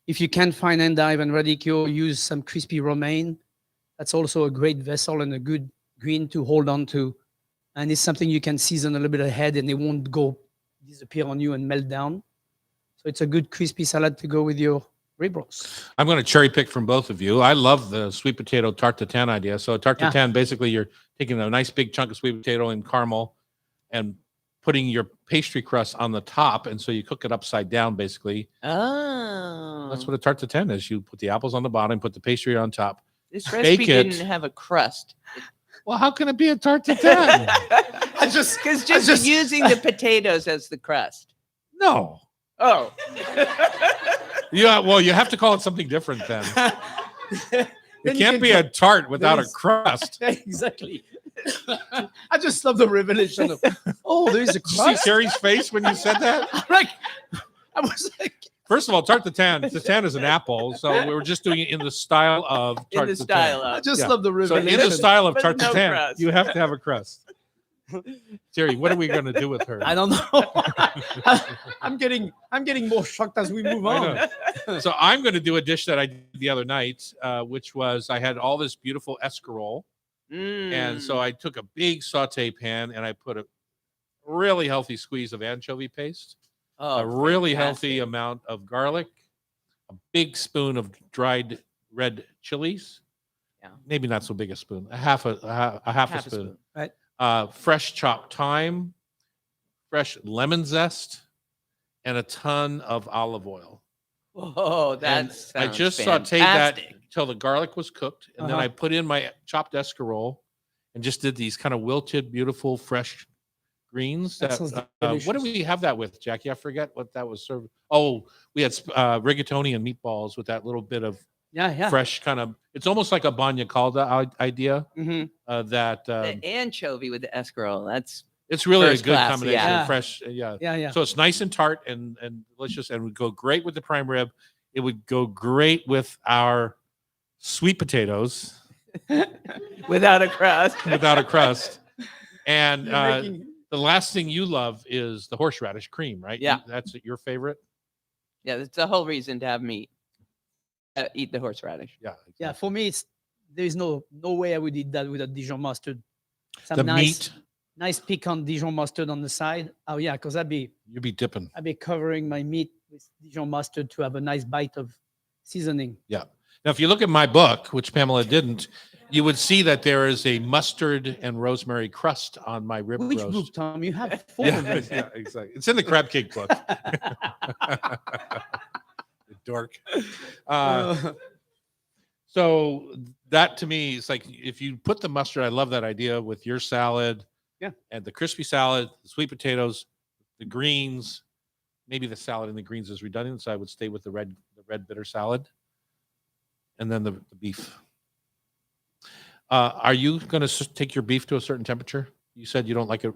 if you can find endive and radicchio, use some crispy romaine. That's also a great vessel and a good green to hold on to. And it's something you can season a little bit ahead and it won't disappear on you and melt down. So it's a good crispy salad to go with your rib roast. I'm going to cherry pick from both of you. I love the sweet potato tarte tatin idea. So tarte tatin, basically you're taking a nice big chunk of sweet potato and caramel and putting your pastry crust on the top. And so you cook it upside down, basically. Oh. That's what a tarte tatin is. You put the apples on the bottom, put the pastry on top. This recipe it. didn't have a crust. Well, how can it be a tarte tatin? Because just using the potatoes as the crust. No. Oh. Yeah, well, you have to call it something different then. It can't be a tart without a crust. Exactly. I just love the revelation of, there is a Did you see crust. Terry's face when you said that? I was like, First of all, tarte tatin. Tatin is an apple, so we were just doing it in the style of tarte In the tatin. style I of. just Yeah. love the So revelation. in the style of But tarte no tatin, crust. you have to have a crust. Terry, what are we going to do with her? I don't know. I'm getting more shocked as we move I on. know. So I'm going to do a dish that I did the other night, which was I had all this beautiful escarole. And so I took a big saute pan and I put a really healthy squeeze of anchovy paste, a really healthy amount of garlic, a big spoon of dried red chilies. Yeah. Maybe not so big a spoon, a half a spoon. Right. Fresh chopped thyme, fresh lemon zest, and a ton of olive oil. Oh, And that's I just sauteed that till the garlic was cooked, and then Uh-huh. I put in my chopped escarole and just did these kind of wilted, beautiful, fresh greens. That sounds What do delicious. we have that with, Jackie? I forget what that was served. Oh, we had rigatoni and meatballs with that little bit of Yeah. fresh kind of. It's almost like a bagna calda idea. Mm-hmm. That The anchovy with the escarole. That's it's really a first good class, combination. yeah. Fresh, yeah. Yeah. So it's nice and tart and delicious, and would go great with the prime rib. It would go great with our sweet potatoes without a crust. without a crust. And You're making- the last thing you love is the horseradish cream, right? Yeah. That's your favorite? Yeah, that's the whole reason to have meat. Eat the horseradish. Yeah. Yeah, for me, there's no way I would eat that with a Dijon mustard. Some The nice, meat, nice piquant Dijon mustard on the side. Oh yeah, because I'd be dipping. covering my meat with Dijon mustard to have a nice bite of seasoning. Yeah. Now, if you look at my book, which Pamela didn't, you would see that there is a mustard and rosemary crust on my rib Which roast. book, Tom? You have four Yeah, of them. yeah, exactly. It's in the crab cake book. Dork. So that to me is like if you put the mustard, I love that idea with your salad. Yeah. And the crispy salad, the sweet potatoes, the greens. Maybe the salad and the greens is redundant, so I would stay with the red bitter salad, and then the beef. Are you going to take your beef to a certain temperature? You said you don't like it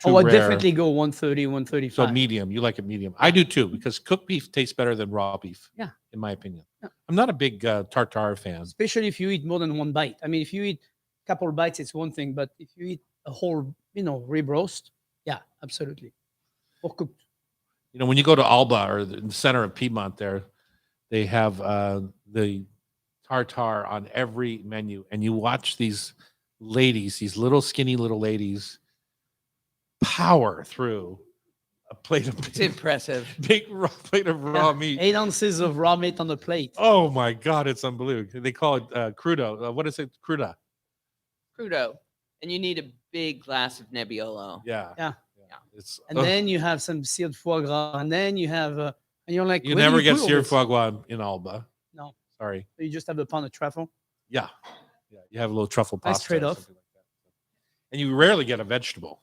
too I rare. definitely go 130, 135. So medium. You like it medium. I do too, because cooked beef tastes better than raw beef. Yeah. In my opinion. Yeah. I'm not a big tartare fan. Especially if you eat more than one bite. I mean, if you eat a couple of bites, it's one thing, but if you eat a whole, rib roast, yeah, absolutely. Or cooked. When you go to Alba or in the center of Piedmont there, they have the tartare on every menu. And you watch these ladies, these little skinny little ladies, power through a plate of It's impressive. big raw plate of raw meat. 8 ounces of raw meat on the plate. Oh my God, it's unbelievable. They call it crudo. What is it? Cruda. Crudo. And you need a big glass of Nebbiolo. Yeah. Yeah. It's And then you have some seared foie gras, and then you have, and you're like, you where do never get put all seared this? foie gras in Alba. No. Sorry. You just have a pound of truffle. Yeah. Yeah. You have a little truffle Nice pasta. or trade-off. something like that. And you rarely get a vegetable.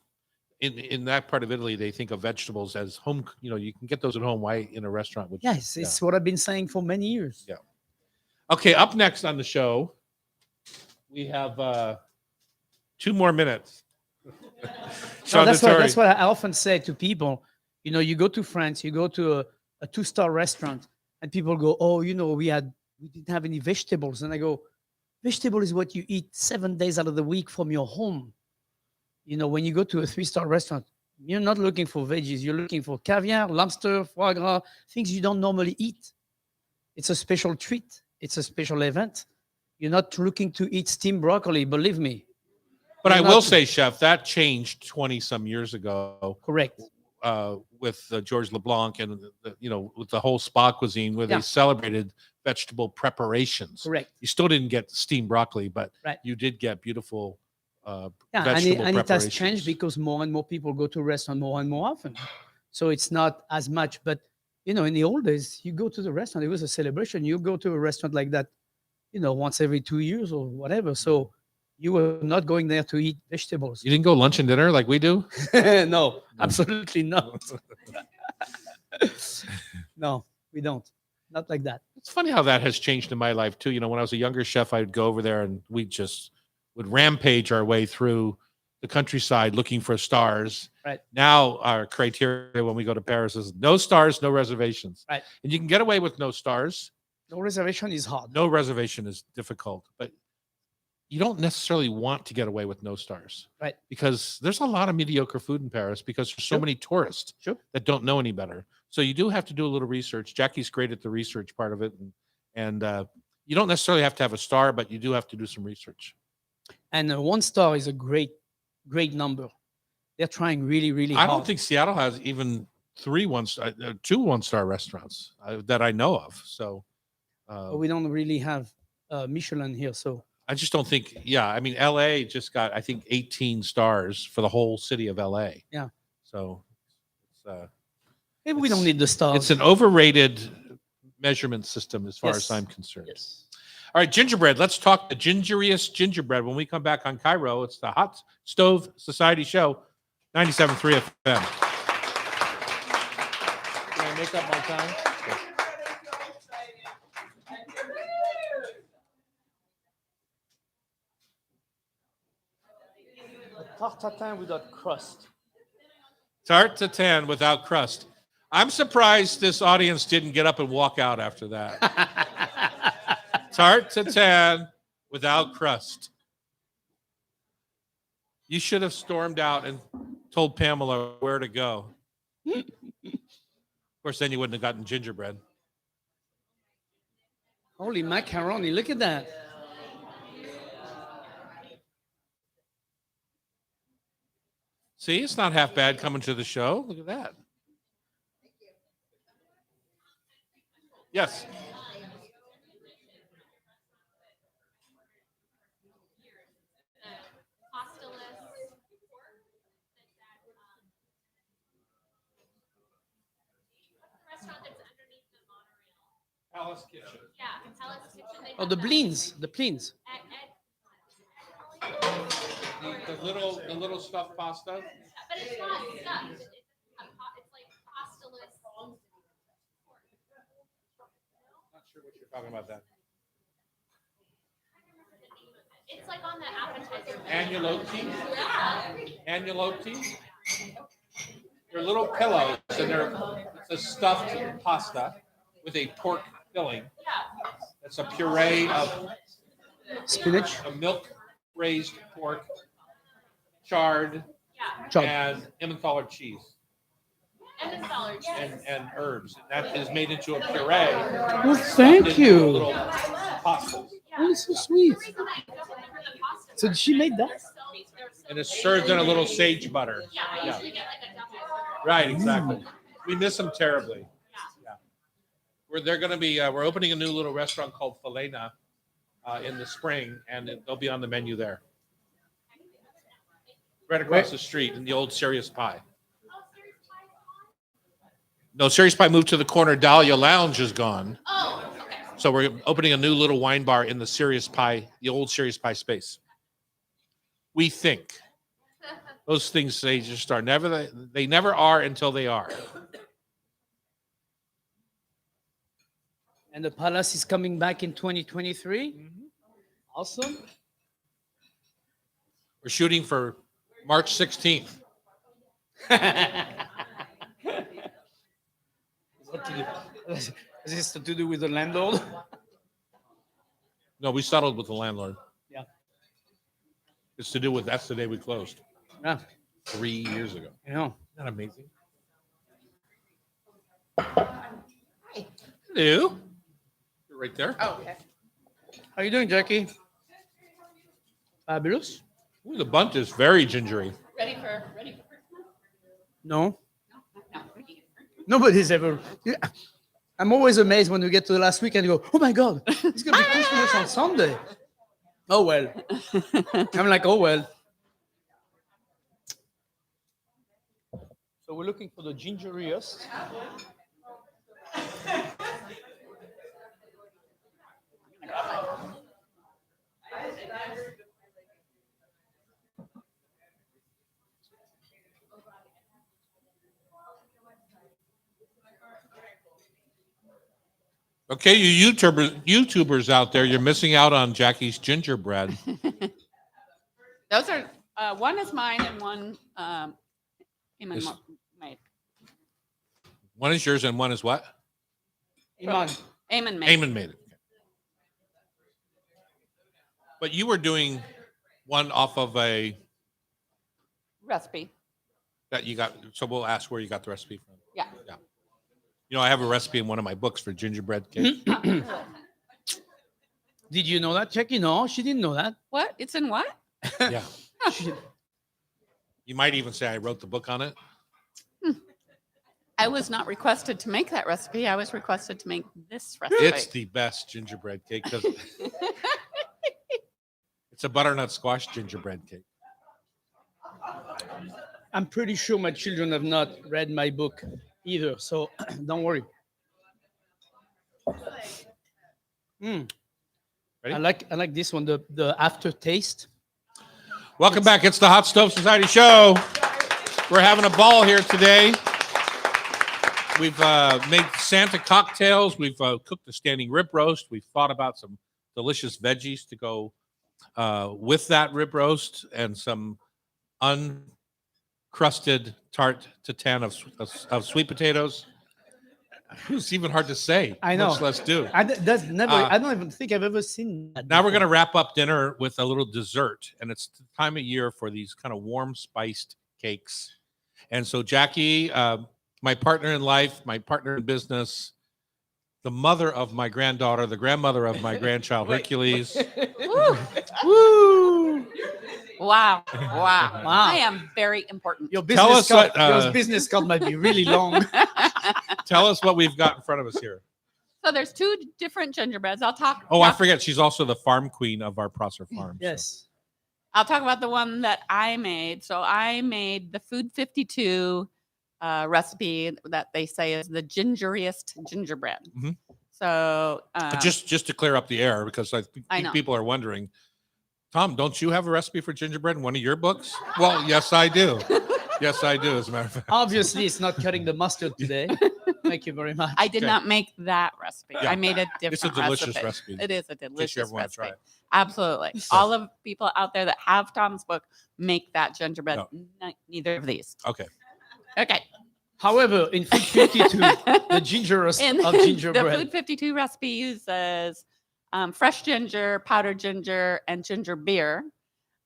In that part of Italy, they think of vegetables as home. You can get those at home. Why in a restaurant? Which, Yes, it's what I've been saying for many years. Yeah. Okay, up next on the show, we have 2 more minutes. No, Sean that's Dettori. what I often say to people. You go to France, you go to a 2-star restaurant, and people go, "Oh, we didn't have any vegetables." And I go, "Vegetable is what you eat 7 days out of the week from your home." When you go to a 3-star restaurant, you're not looking for veggies. You're looking for caviar, lobster, foie gras, things you don't normally eat. It's a special treat. It's a special event. You're not looking to eat steamed broccoli, believe me. But I You're will not- say, Chef, that changed 20 some years ago Correct. with George LeBlanc and with the whole spa cuisine where Yeah. they celebrated vegetable preparations. Correct. You still didn't get steamed broccoli, but Right. you did get beautiful Yeah, and vegetable it has preparations. changed because more and more people go to a restaurant more and more often. So it's not as much. But in the old days, you go to the restaurant, it was a celebration. You go to a restaurant like that, once every 2 years or whatever. So you were not going there to eat vegetables. You didn't go lunch and dinner like we do? No, absolutely not. No, we don't. Not like that. It's funny how that has changed in my life too. When I was a younger chef, I'd go over there and we just would rampage our way through the countryside looking for stars. Right. Now our criteria when we go to Paris is no stars, no reservations. Right. And you can get away with no stars. No reservation is hard. No reservation is difficult, but you don't necessarily want to get away with no stars. Right. Because there's a lot of mediocre food in Paris because there's so Sure. many tourists Sure. that don't know any better. So you do have to do a little research. Jackie's great at the research part of it. And you don't necessarily have to have a star, but you do have to do some research. And 1 star is a great number. They're trying really, really I hard. don't think Seattle has even 2 1-star restaurants that I know of. So But we don't really have Michelin here. So I just don't think, I mean, LA just got, I think, 18 stars for the whole city of LA. Yeah. So maybe we don't need the stars. it's an overrated measurement system as far Yes. as I'm concerned. Yes. All right, gingerbread. Let's talk the gingeriest gingerbread. When we come back on Cairo, it's the Hot Stove Society Show, 97.3 FM. Can I make up my time? Tarte tatin without crust. Tarte tatin without crust. I'm surprised this audience didn't get up and walk out after that. Tarte tatin without crust. You should have stormed out and told Pamela where to go. Of course, then you wouldn't have gotten gingerbread. Holy macaroni! Look at that. See, it's not half bad coming to the show. Look at that. Yes. Palace Kitchen. Oh, the beans. The beans. The little stuffed pasta. But it's not stuffed. It's like pasteless. Not sure what you're talking about that. It's like on the appetizer. Annulotti. Yeah. Annulotti. They're little pillows, and it's a stuffed pasta with a pork filling. Yeah. It's a puree of Spinach. a milk-raised pork, charred, Yeah. Chop. and Emmentaler cheese And the salads. and herbs. And that is made into a puree. Well, thank into you. Little pastas. Oh, it's so sweet. The reason I don't remember the pasta So she made that? They're so And it's served in a little sage butter. Yeah, I Yeah. usually get like a double. Right, exactly. We miss them terribly. Yeah. They're going to be, we're opening a new little restaurant called Felena in the spring, and they'll be on the menu there. Right across the street in the old Serious Pie. No, Serious Pie moved to the corner. Dahlia Lounge is gone. Oh, okay. So we're opening a new little wine bar in the Serious Pie, the old Serious Pie space. We think. Those things they just are never, they never are until they are. And the Palace is coming back in 2023. Awesome. We're shooting for March 16th. What to do? Is this to do with the landlord? No, we settled with the landlord. Yeah. It's to do with, that's the day we closed Yeah. 3 years ago. You know. Isn't that amazing? Hello. You're right there. Oh, okay. How you doing, Jackie? Fabulous. Ooh, the bunt is very gingery. Ready for Christmas? No, No. nobody's ever. Yeah. I'm always amazed when we get to the last week and you go, "Oh my God, it's gonna be Christmas on Sunday." Oh well. I'm like, oh well. So we're looking for the gingeriest. Okay, you YouTubers out there, you're missing out on Jackie's gingerbread. Those are one is mine and one Eamon This- made. One is yours and one is what? Iman. Eamon made. Eamon made it. But you were doing one off of a Recipe. that you got. So we'll ask where you got the recipe from. Yeah. Yeah. You know, I have a recipe in one of my books for gingerbread cake. Did you know that, Jackie? No, she didn't know that. What? It's in what? Yeah. She- You might even say I wrote the book on it. I was not requested to make that recipe. I was requested to make this recipe. It's the best gingerbread cake because it's a butternut squash gingerbread cake. I'm pretty sure my children have not read my book either, so don't worry. Ready? I like this one, the aftertaste. Welcome back. It's the Hot Stove Society Show. We're having a ball here today. We've made Santa cocktails. We've cooked a standing rib roast. We've thought about some delicious veggies to go with that rib roast and some uncrusted tart tatin of sweet potatoes. It's even hard to say. I know. Much less do. That's never. I don't even think I've ever seen that. Now we're before. going to wrap up dinner with a little dessert, and it's the time of year for these kind of warm spiced cakes. And so Jackie, my partner in life, my partner in business, the mother of my granddaughter, the grandmother of my grandchild Hercules. Woo. Woo! Wow. Wow. Wow. I am very important. Your Tell business us card, what, your business card might be really long. Tell us what we've got in front of us here. So there's two different gingerbreads. I'll talk. Oh, I forget. She's also the farm queen of our Prosser farm. so. Yes. I'll talk about the one that I made. So I made the Food 52 recipe that they say is the gingeriest gingerbread. Mhm. So Just to clear up the air, because I think I know. people are wondering, Tom, don't you have a recipe for gingerbread in one of your books? Well, yes, I do. Yes, I do, as a matter of fact. Obviously, it's not cutting the mustard today. Thank you very much. I did Okay. not make that recipe. Yeah. I made a different It's a delicious recipe. It is a In case you delicious ever want to try recipe. it. Absolutely. All of people out there that have Tom's book make that gingerbread. No. Neither of these. Okay. Okay. However, in Food 52, the gingerest In of the gingerbread. Food 52 recipe uses fresh ginger, powdered ginger, and ginger beer.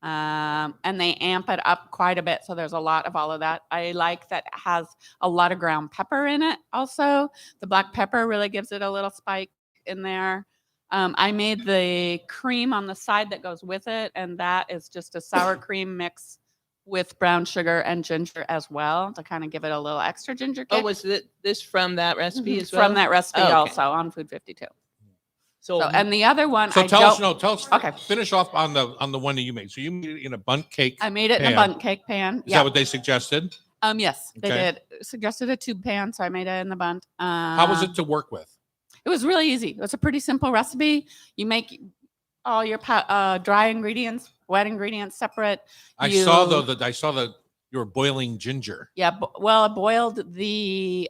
And they amp it up quite a bit. So there's a lot of all of that. I like that it has a lot of ground pepper in it also. The black pepper really gives it a little spike in there. I made the cream on the side that goes with it, and that is just a sour cream mix with brown sugar and ginger as well to kind of give it a little extra ginger kick. Oh, was this from that recipe Mhm, as well? from that recipe Oh, okay. also on Food 52. So, So, and the other one, So I tell us, don't. tell us. Okay. Finish off on the one that you made. So you made it in a bundt cake. I made it in pan. a bundt cake pan. Is that what they suggested? Yes, they Okay. did. Suggested a tube pan, so I made it in the bundt. How was it to work with? It was really easy. It was a pretty simple recipe. You make all your dry ingredients, wet ingredients separate. I saw that you were boiling ginger. Yeah, well, I boiled the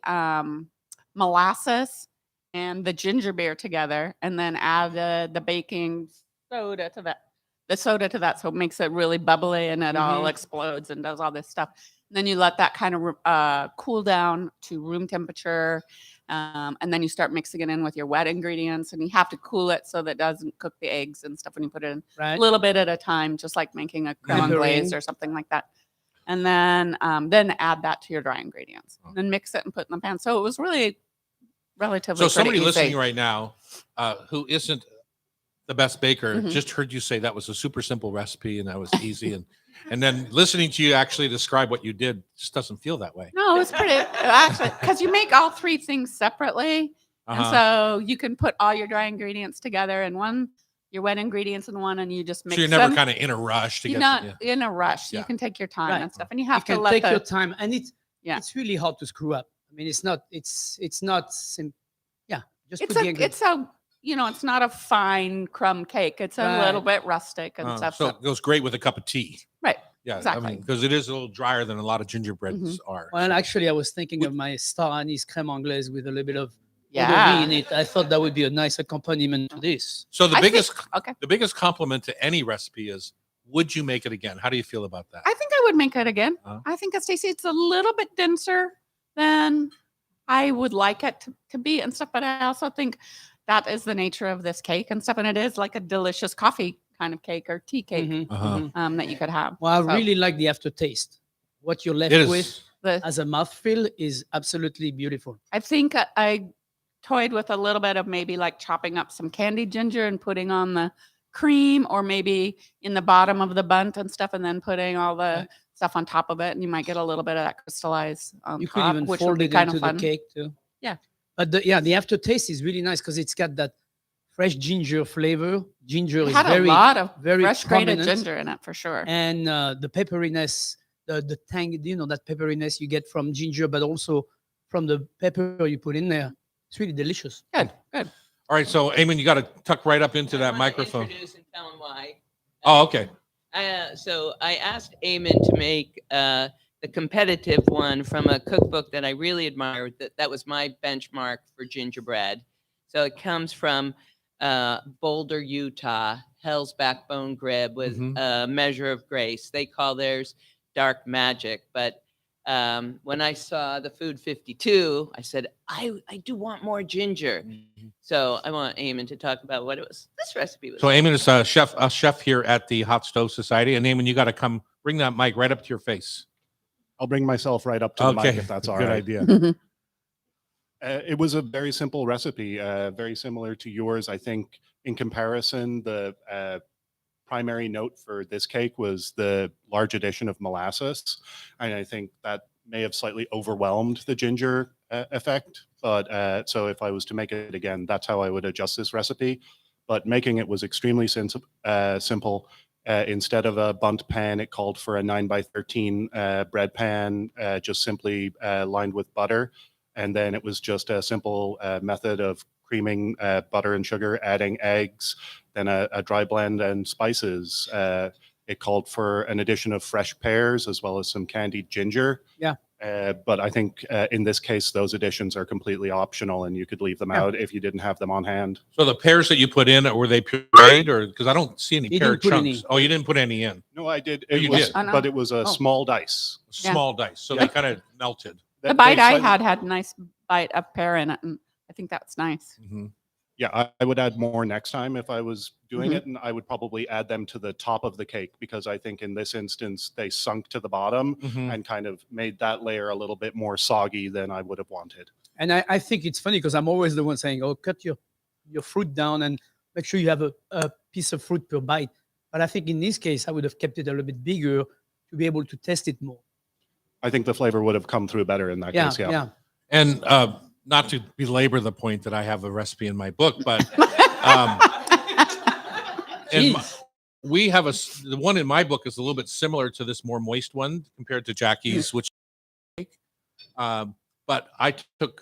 molasses and the ginger beer together, and then added the baking soda to that. So it makes it really bubbly, and it all explodes and does all this stuff. And then you let that kind of cool down to room temperature, and then you start mixing it in with your wet ingredients, and you have to cool it so that it doesn't cook the eggs and stuff when you put it in. right. A little bit at a time, just like making a creme anglaise or something like that. And then add that to your dry ingredients. Oh. Then mix it and put it in the pan. So it was really relatively So somebody pretty easy. listening right now who isn't the best baker Mhm. just heard you say that was a super simple recipe and that was easy, and then listening to you actually describe what you did just doesn't feel that way. No, it's pretty actually because you make all three things separately, and Uh-huh. so you can put all your dry ingredients together in one, your wet ingredients in one, and you just mix So you're never them. kind of in a rush to You're get. not in a rush. Yeah. You can take your time Right. and stuff, and you You have to can let take the your time, and Yeah. it's really hard to screw up. I mean, it's not yeah, just it's put the a ingredients. it's a it's not a fine crumb cake. It's a little bit rustic and stuff. So it goes great with a cup of tea. Right. Yeah, Exactly. I mean, because it is a little drier than a lot of gingerbreads are. Well, so. actually, I was thinking of my star anise creme anglaise with a little bit of eau de Yeah. vie in it. I thought that would be a nice accompaniment to this. So the I think- biggest okay. the biggest compliment to any recipe is, would you make it again? How do you feel about that? I think I would make it again. Uh-huh. I think it's tasty. It's a little bit denser than I would like it to be and stuff, but I also think that is the nature of this cake and stuff, and it is like a delicious coffee kind of cake or tea cake Mhm, Uh-huh. mhm. that you could have. Well, I So really like the aftertaste. What you're left It is. with the, as a mouthfeel is absolutely beautiful. I think I toyed with a little bit of maybe like chopping up some candied ginger and putting on the cream, or maybe in the bottom of the bundt and stuff, and then putting all the Right. stuff on top of it, and you might get a little bit of that crystallized on You could top, even which would fold be it kind into of the fun. cake too. Yeah. But the aftertaste is really nice because it's got that fresh ginger flavor. Ginger It is had a very, lot of very fresh grated prominent. ginger in it for sure. And the pepperiness, the tang, that pepperiness you get from ginger, but also from the pepper you put in there. It's really delicious. Good, good. All right, so Eamon, you got to tuck right up into I that wanna microphone. Introduce and tell him why. Oh, okay. So I asked Eamon to make the competitive one from a cookbook that I really admired. That was my benchmark for gingerbread. So it comes from Boulder, Utah, Hell's Backbone Grib with Mhm. a measure of grace. They call theirs dark magic. But when I saw the Food 52, I said, I do want more ginger. So I want Eamon to talk about what it was. This recipe was. So Eamon is a chef here at the Hot Stove Society, and Eamon, you got to come bring that mic right up to your face. I'll bring myself right up to the mic if that's all good right. idea. It was a very simple recipe, very similar to yours. I think in comparison, the primary note for this cake was the large addition of molasses. And I think that may have slightly overwhelmed the ginger effect. But so if I was to make it again, that's how I would adjust this recipe. But making it was extremely simple. Instead of a bundt pan, it called for a 9x13 bread pan, just simply lined with butter. And then it was just a simple method of creaming butter and sugar, adding eggs, then a dry blend and spices. It called for an addition of fresh pears as well as some candied ginger. Yeah. But I think in this case, those additions are completely optional and you could leave them out if you didn't have them on hand. So the pears that you put in, were they pureed, or because I don't see any He pear didn't put chunks? any. Oh, you didn't put any in. No, I did. Oh, you did? Oh, no. But it was a Oh. small dice. Yeah. Small dice, so Yeah. they kind of melted. The bite I They slightly- had a nice bite of pear in it, and I think that's nice. Mhm. Yeah, I would add more next time if I was doing Mhm. it, and I would probably add them to the top of the cake because I think in this instance they sunk to the bottom Mhm. and kind of made that layer a little bit more soggy than I would have wanted. And I think it's funny because I'm always the one saying, "Oh, cut your fruit down and make sure you have a piece of fruit per bite." But I think in this case, I would have kept it a little bit bigger to be able to test it more. I think the flavor would have come through better in that Yeah, case. Yeah. yeah. And not to belabor the point that I have a recipe in my book, but um, and Jeez. we have the one in my book is a little bit similar to this more moist one compared to Jackie's, which but I took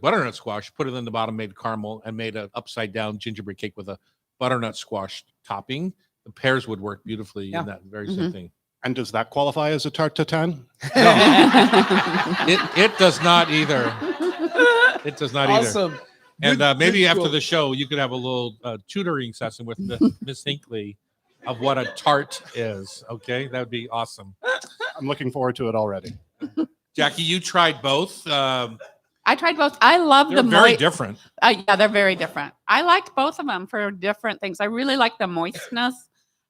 butternut squash, put it in the bottom, made caramel, and made an upside down gingerbread cake with a butternut squash topping. The pears would work beautifully Yeah. in that very same thing. And does that qualify as a tarte tatin? It does not either. It does not either. Awesome. And Good- maybe good after quote. the show, you could have a little tutoring session with Miss Hinckley of what a tart is. Okay, that would be awesome. I'm looking forward to it already. Jackie, you tried both. I tried both. I love They're the very different. Yeah, they're very different. I liked both of them for different things. I really like the moistness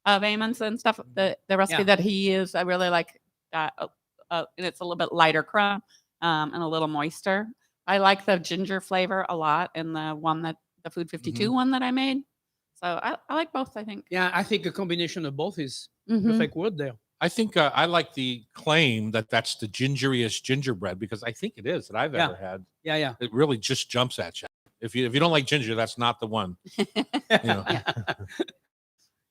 of Eamon's and stuff. The recipe Yeah. that he used, I really like that. And it's a little bit lighter crumb and a little moister. I like the ginger flavor a lot in the Food 52 one that I made. So I like both, I think. Yeah, I think a combination of both is Mhm. perfect word there. I think I like the claim that that's the gingeriest gingerbread because I think it is that I've Yeah. ever had. Yeah, yeah. It really just jumps at you. If you don't like ginger, that's not the one. You know.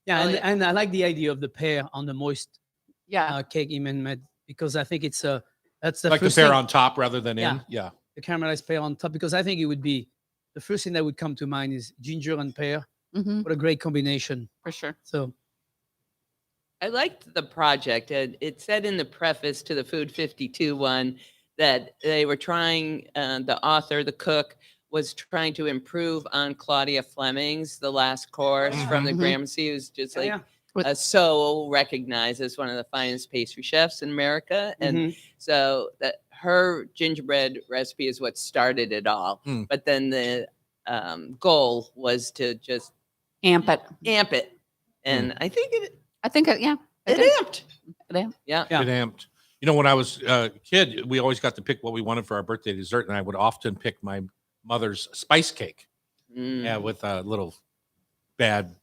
Yeah, Oh, and, yeah. and I like the idea of the pear on the moist Yeah. cake Eamon made because I think it's that's the Like the first pear thing, on top rather than Yeah. in. Yeah. the caramelized pear on top because I think it would be the first thing that would come to mind is ginger and pear. Mhm, What a great combination. for sure. So I liked the project. It said in the preface to the Food 52 one that they were trying, the author, the cook, was trying to improve on Claudia Fleming's The Last Course from the Mhm. Gramercy, who's just yeah, like yeah. With- so recognized as one of the finest pastry chefs in America. And Mhm. so that her gingerbread recipe is what started it all. Mm. But then the goal was to just Amp it. amp it. And I think I think, yeah. I it did. amped. It amped. Yeah. Yeah. It amped. You know, when I was a kid, we always got to pick what we wanted for our birthday dessert, and I would often pick my mother's spice cake. Mm. Yeah, with a little bad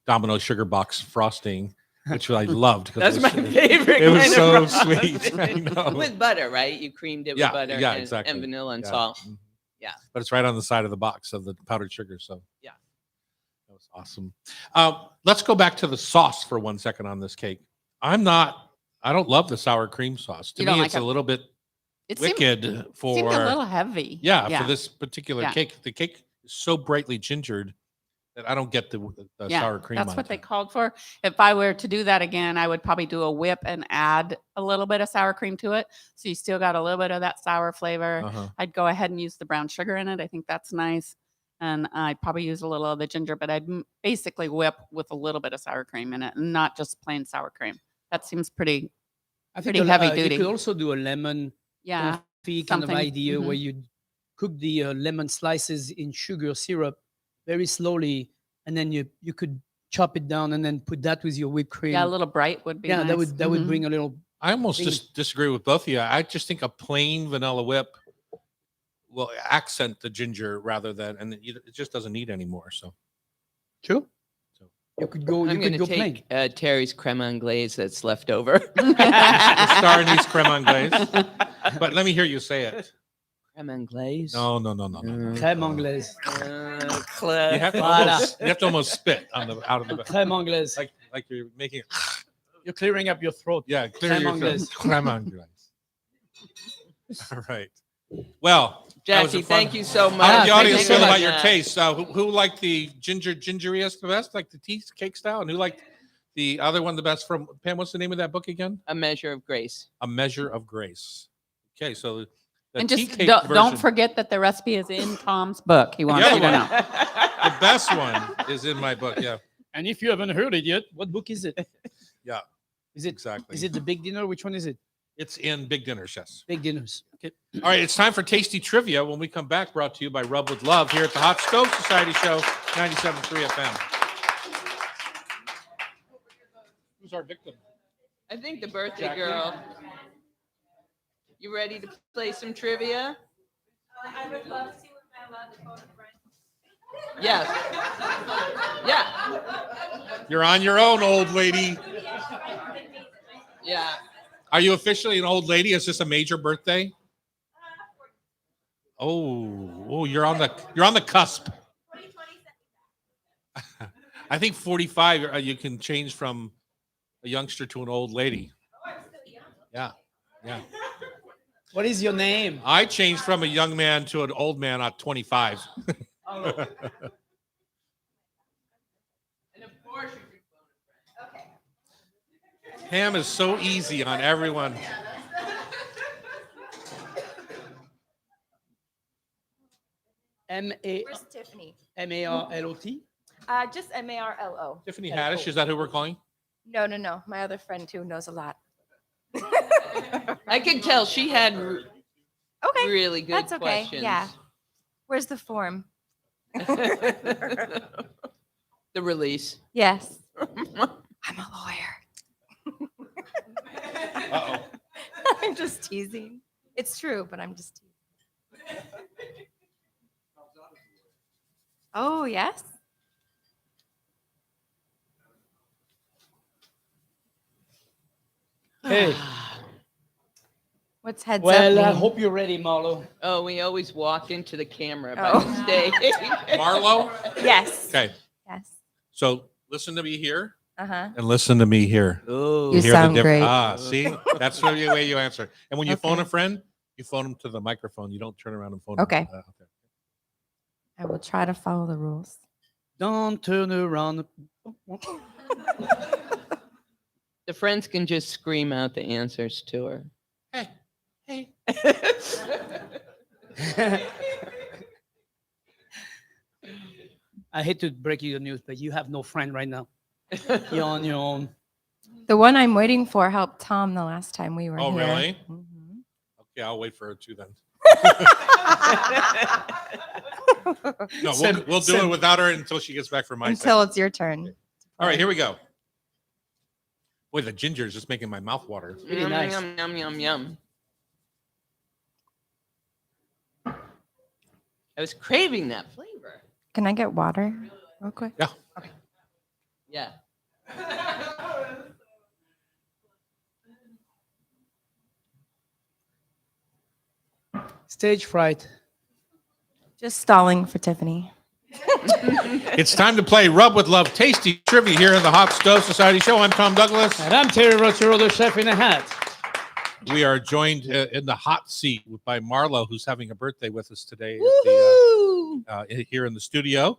Domino sugar box frosting, which I loved. 'cause That's it my was, favorite. it was kind so of sweet. I frosting. know. With butter, right? You creamed it with Yeah, butter yeah, and, exactly. and vanilla and Yeah. salt. Mhm. Yeah. But it's right on the side of the box of the powdered sugar. So Yeah. that was awesome. Let's go back to the sauce for 1 second on this cake. I don't love the sour cream sauce. To You me, don't like it's a it? little bit It seemed wicked for a little heavy. for this particular Yeah. cake. The cake is so brightly gingered that I don't get the sour cream. That's on what it. they called for. If I were to do that again, I would probably do a whip and add a little bit of sour cream to it. So you still got a little bit of that sour flavor. Uh-huh. I'd go ahead and use the brown sugar in it. I think that's nice. And I'd probably use a little of the ginger, but I'd basically whip with a little bit of sour cream in it and not just plain sour cream. That seems pretty, I Pretty a- heavy You duty. could also do a lemon yeah. confit kind of something, idea where mhm. you cook the lemon slices in sugar syrup very slowly, and then you could chop it down and then put that with your whipped cream. Yeah, a little bright would be Yeah, nice. that would Mhm. bring a little. I almost Thing- just disagree with both of you. I just think a plain vanilla whip will accent the ginger rather than, and it just doesn't need any more. So Sure. So- You could go. You I'm going could to go plain. take Terry's creme anglaise that's left over. the star needs creme anglaise. But let me hear you say it. Creme anglaise. No. Crème anglaise. You have to Voilà. almost spit out of the Crème anglaise. like you're making. You're clearing up your throat. Yeah, clear Crème your anglaise. throat. Creme anglaise. All right. Well, that was a Jackie, fun- thank you so much. How did the thank audience you so feel about much. your taste? Who liked the gingeriest the best, like the tea cake style, and who liked the other one the best? From Pam, what's the name of that book again? A Measure of Grace. A Measure of Grace. Okay, so the And tea just cake don't version, forget that the recipe is in Tom's book. He wants Yeah, you to well- know. the best one is in my book. Yeah, And if you haven't heard it yet, what book is it? yeah, Is it exactly. Is it the Big Dinner? Which one is it? It's in Big Dinners, yes. Big Dinners. Okay. All right, it's time for Tasty Trivia. When we come back, brought to you by Rub with Love here at the Hot Stove Society Show, 97.3 FM. Who's our victim? I think the birthday Jackie? girl. You ready to play some trivia? I would love to see what I'm allowed to phone a friend. Yes. Yeah. You're on your own, old lady. Yeah. Are you officially an old lady? Is this a major birthday? Oh, you're on the cusp. I think 45. You can change from a youngster to an old lady. Yeah, yeah. What is your name? I changed from a young man to an old man at 25. And of course you can phone a friend. Okay. Pam is so easy on everyone. Where's Tiffany? Marlot. Just Marlo. Tiffany Haddish, is that who we're calling? No. My other friend too knows a lot. I can tell she had Okay, really good that's okay. questions. Yeah. Where's the form? The release. Yes. I'm a lawyer. Uh-oh. I'm just teasing. It's true, but I'm just teasing. Oh, yes. Hey, What's heads well, up? I mean? hope you're ready, Marlo. Oh, we always walk into the camera by Oh. mistake. Marlo? Yes. Okay, Yes. so listen to me here Uh-huh. and listen to me here. Oh, You Hear the sound great. Ah, see? That's the way you answer. And when you phone Okay. a friend, you phone them to the microphone. You don't turn around and phone them. Okay. Okay. I will try to follow the rules. Don't turn around. the friends can just scream out the answers to her. Hey. I hate to break you the news, but you have no friend right now. You're on your own. The one I'm waiting for helped Tom the last time we were Oh, here. really? Mhm. Okay, I'll wait for her too then. No, Send- we'll do it without her until she gets back from my side. Until it's your turn. All right, here we go. Boy, the ginger is just making my mouth water. Really Yum, nice. Yum, yum, yum, yum. I was craving that flavor. Can I get water real quick? Yeah. Stage fright. Just stalling for Tiffany. It's time to play Rub with Love Tasty Trivia here in the Hot Stove Society Show. I'm Tom Douglas. And I'm Terry Rotero, the chef in a hat. We are joined in the hot seat by Marlo, who's having a birthday with us today at the, Woohoo! here in the studio.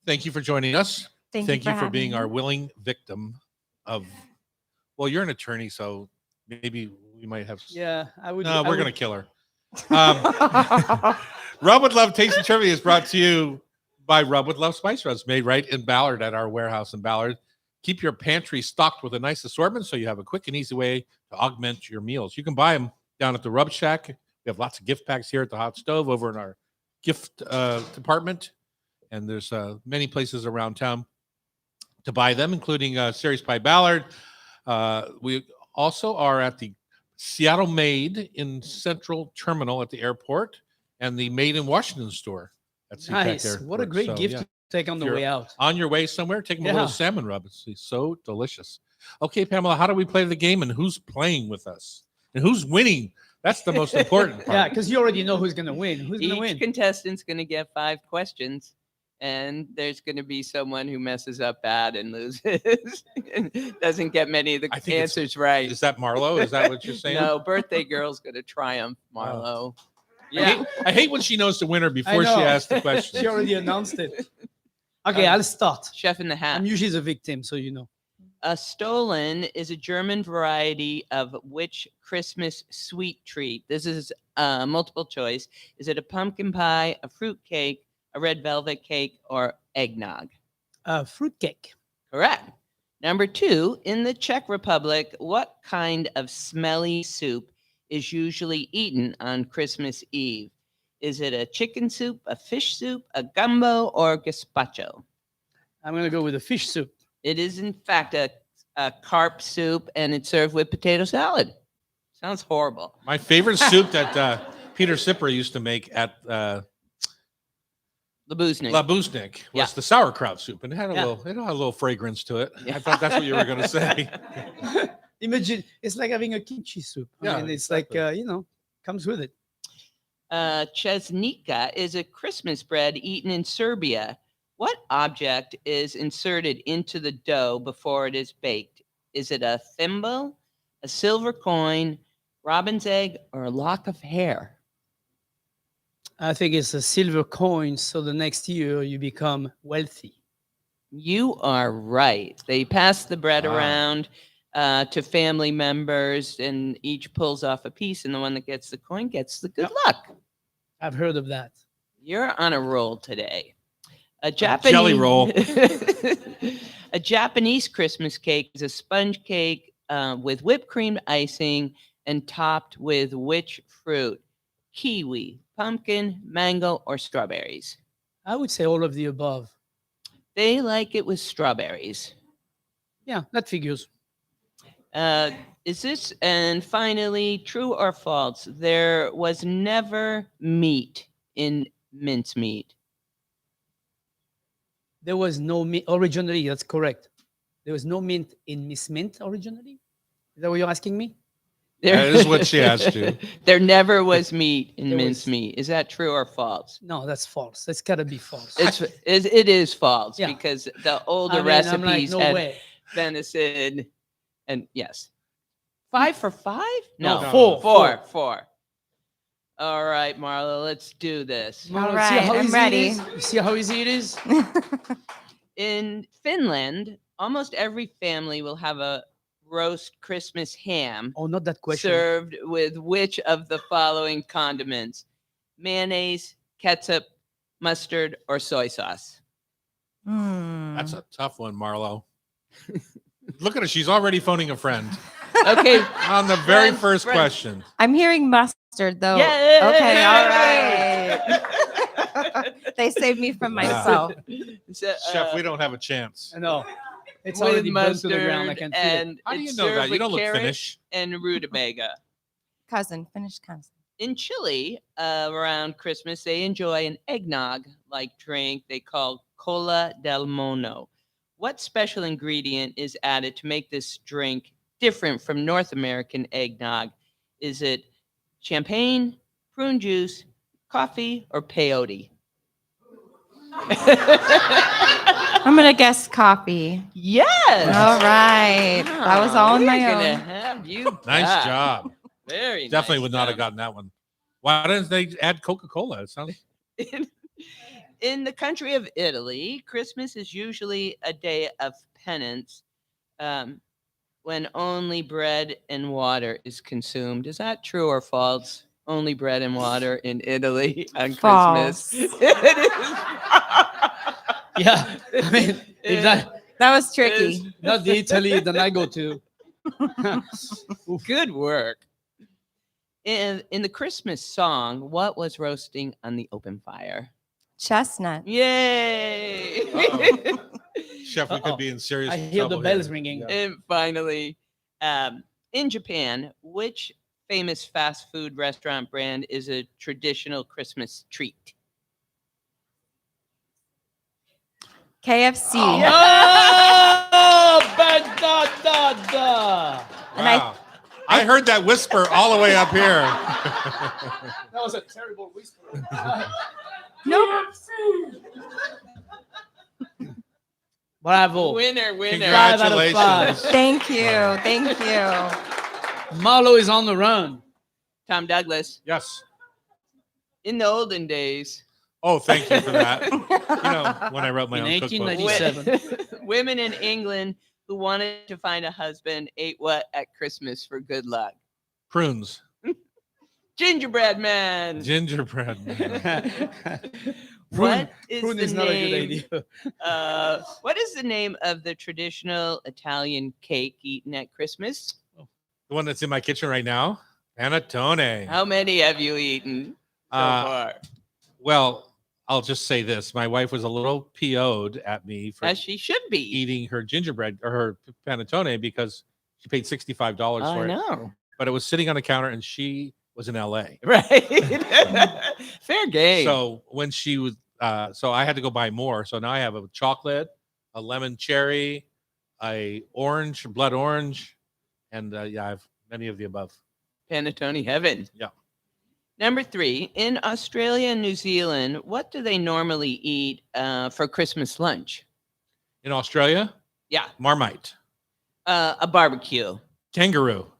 Thank you for joining us. Thank you for having being me. our willing victim of, well, you're an attorney, so maybe we might have. Yeah, I would. No, I we're would- going to kill her. Rub with Love Tasty Trivia is brought to you by Rub with Love Spice Rubs, made right in Ballard at our warehouse in Ballard. Keep your pantry stocked with a nice assortment so you have a quick and easy way to augment your meals. You can buy them down at the Rub Shack. We have lots of gift packs here at the Hot Stove over in our gift department. And there's many places around town to buy them, including Series by Ballard. We also are at the Seattle Made in Central Terminal at the airport and the Made in Washington store at SeaTac Nice. Airport. What a great So, gift yeah. to take on the If you're way out. On your way somewhere, take them a Yeah. little salmon rub. It's so delicious. Okay, Pamela, how do we play the game and who's playing with us? And who's winning? That's the most important part. Yeah, because you already know who's going to win. Who's going to Each win? contestant's going to get 5 questions, and there's going to be someone who messes up bad and loses, and doesn't get many of the I think it's- answers right. Is that Marlo? Is that what you're saying? No, birthday girl's going to triumph, Marlo. Yeah. I hate when she knows the winner I before she know. asks the question. She already announced it. Okay, I'll start. Chef in the hat. I'm usually the victim, so you know. A Stollen is a German variety of which Christmas sweet treat? This is multiple choice. Is it a pumpkin pie, a fruit cake, a red velvet cake, or eggnog? Fruitcake. Correct. Number 2, in the Czech Republic, what kind of smelly soup is usually eaten on Christmas Eve? Is it a chicken soup, a fish soup, a gumbo, or gazpacho? I'm going to go with a fish soup. It is, in fact, a carp soup, and it's served with potato salad. Sounds horrible. My favorite soup that Peter Sipper used to make at Labuznik. La Buznik was Yeah. the sauerkraut soup, and it had a Yeah. little fragrance to it. Yeah. I thought that's what you were going to say. Imagine it's like having a kimchi soup. Yeah, I mean, it's exactly. like comes with it. Chesnica is a Christmas bread eaten in Serbia. What object is inserted into the dough before it is baked? Is it a thimble, a silver coin, robin's egg, or a lock of hair? I think it's a silver coin, so the next year you become wealthy. You are right. They pass the bread Wow. around to family members, and each pulls off a piece, and the one that gets the coin gets the good luck. I've heard of that. You're on a roll today. A jelly roll. A Japanese Christmas cake is a sponge cake with whipped cream icing and topped with which fruit? Kiwi, pumpkin, mango, or strawberries? I would say all of the above. They like it with strawberries. Yeah, that figures. Is this, and finally, true or false? There was never meat in mincemeat. There was no mint originally. That's correct. There was no mint in Miss Mint originally. Is that what you're asking me? That is what she asked you. There never was meat in There was- mincemeat. Is that true or false? No, that's false. That's gotta be false. It is false Yeah. because the older I mean, I'm like, recipes no had way. venison and yes. 5 for 5? No, No, four. Four. All right, Marla, let's do this. Marlo, see right, how I'm easy it ready. is? You see how easy it is? In Finland, almost every family will have a roast Christmas ham Oh, not that question. served with which of the following condiments? Mayonnaise, ketchup, mustard, or soy sauce? That's a tough one, Marlo. Look at her. She's already phoning a friend Okay. on the very Friend, first friend. question. I'm hearing mustard though. Yeah. Okay, all right. They saved me from Wow. myself. So, Chef, we don't have a chance. I know. It's with already burnt to mustard the ground. I can feel it. and How do you it's know that? served You with don't look carrot Finnish. and rutabaga. Cousin, Finnish cousin. In Chile, around Christmas, they enjoy an eggnog-like drink they call cola del mono. What special ingredient is added to make this drink different from North American eggnog? Is it champagne, prune juice, coffee, or peyote? I'm gonna guess coffee. Yes. All right. That was all on We're my gonna own. have you Nice back. job. Very Definitely nice would not have job. gotten that one. Why didn't they add Coca-Cola? It sounds In the country of Italy, Christmas is usually a day of penance when only bread and water is consumed. Is that true or false? Only bread and water in Italy on False. Christmas. It is. Yeah. I mean, if that That was tricky. not the Italy that I go to. Good work. In the Christmas song, what was roasting on the open fire? Chestnut. Yay! Chef, we Uh-oh. could be in serious I hear the trouble bells here. ringing. Yeah. And finally, in Japan, which famous fast food restaurant brand is a traditional Christmas treat? KFC. Oh, da. And I- Wow. I heard that whisper all the way up here. That was a terrible whisper. Nope. Bravo. Winner. 5 out of 5. Congratulations. Thank you. Thank you. Marlo is on the run. Tom Douglas, Yes. in the olden days, Oh, thank you for that. You know, when I wrote my In own cookbook. 1897. women in England who wanted to find a husband ate what at Christmas for good luck? Prunes. Gingerbread man. Gingerbread. man. What is Prune the is not a good name? idea. What is the name of the traditional Italian cake eaten at Christmas? The one that's in my kitchen right now. Panettone. How many have you eaten so far? Well, I'll just say this. My wife was a little PO'd at me for As she should be. eating her gingerbread or her panettone because she paid $65 I for it. know. But it was sitting on the counter and she was in LA. Right. Fair game. So when she was, so I had to go buy more. So now I have a chocolate, a lemon cherry, a orange, blood orange, And yeah, I have many of the above. Panettone heaven. Yeah. Number 3, in Australia and New Zealand, what do they normally eat for Christmas lunch? In Australia, Yeah, Marmite, a barbecue. kangaroo.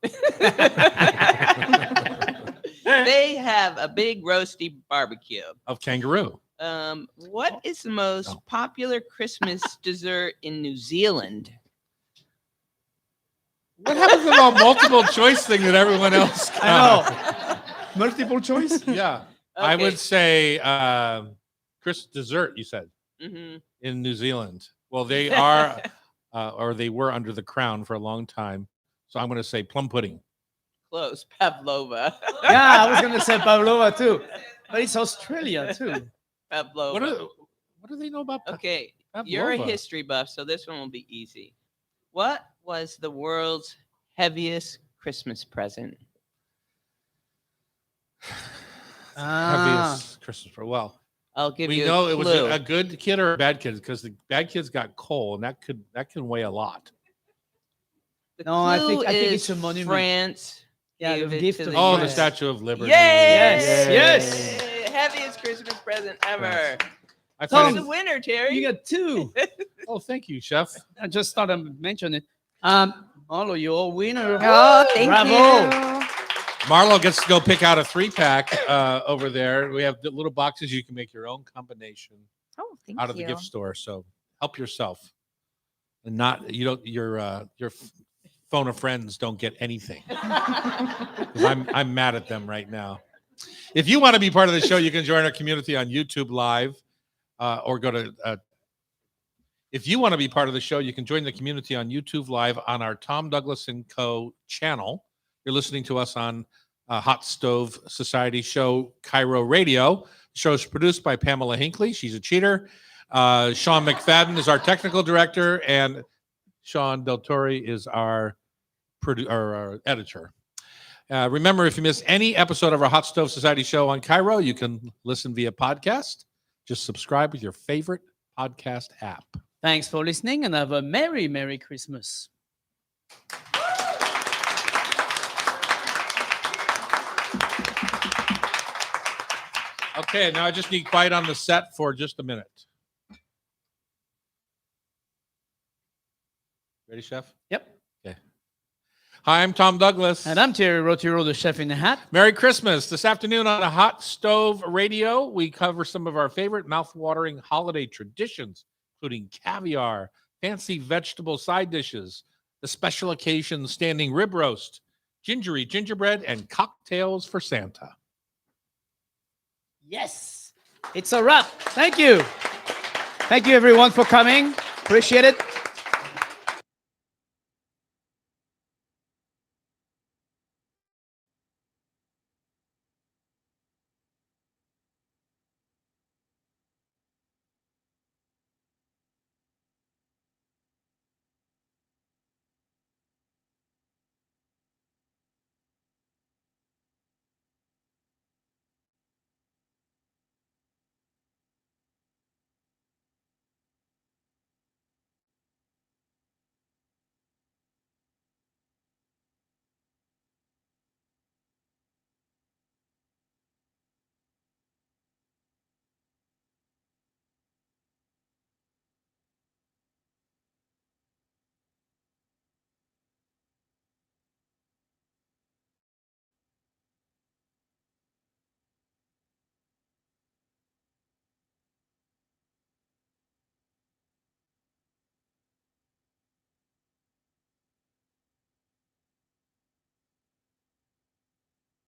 They have a big roasty barbecue. Of kangaroo. What is the most popular Christmas dessert in New Zealand? What happens to the multiple choice thing that everyone else got? I know. Multiple choice? Yeah. I Okay. would say Chris dessert, you said, Mhm. in New Zealand. Well, they are, or they were under the crown for a long time. So I'm going to say plum pudding. Close, pavlova. Yeah, I was going to say pavlova too. But it's Australia too. Pavlova. What do they know about Okay, you're a pavlova? history buff, so this one will be easy. What was the world's heaviest Christmas present? Heaviest Christmas present. Well, I'll give we you know a it was clue. a good kid or a bad kid because the bad kids got coal, and that can weigh a lot. The No, I think clue it's a is monument. France. Yeah, gave the it gift to of the Oh, the US. Statue of Liberty. Yes, Yes. Yay! Heaviest Christmas present ever. Yes. I Tom, find Who's it, the winner, Terry? You got 2. oh, thank you, Chef. I just thought I'd mention it. Marlo, you're all winner. Oh, thank Bravo. you. Marlo gets to go pick out a 3-pack over there. We have the little boxes you can make your own combination Oh, thank out of the you. gift store. So help yourself, and not you don't your phone of friends don't get anything. 'Cause I'm mad at them right now. If you want to be part of the show, you can join our community on YouTube Live, or go to. If you want to be part of the show, you can join the community on YouTube Live on our Tom Douglas & Co. channel. You're listening to us on Hot Stove Society show, Cairo Radio. The show is produced by Pamela Hinckley. She's a cheater. Sean McFadden is our technical director, and Sean Del Torre is our editor. Remember, if you miss any episode of our Hot Stove Society show on Cairo, you can listen via podcast. Just subscribe with your favorite podcast app. Thanks for listening and have a Merry, Merry Christmas. Okay, now I just need quiet on the set for just a minute. Ready, Chef? Yep. Okay. Hi, I'm Tom Douglas. And I'm Terry Rotiro, the chef in the hat. Merry Christmas. This afternoon on a Hot Stove Radio, we cover some of our favorite mouth-watering holiday traditions, including caviar, fancy vegetable side dishes, the special occasion standing rib roast, gingerbread, and cocktails for Santa. Yes. It's a wrap. Thank you. Thank you, everyone, for coming. Appreciate it.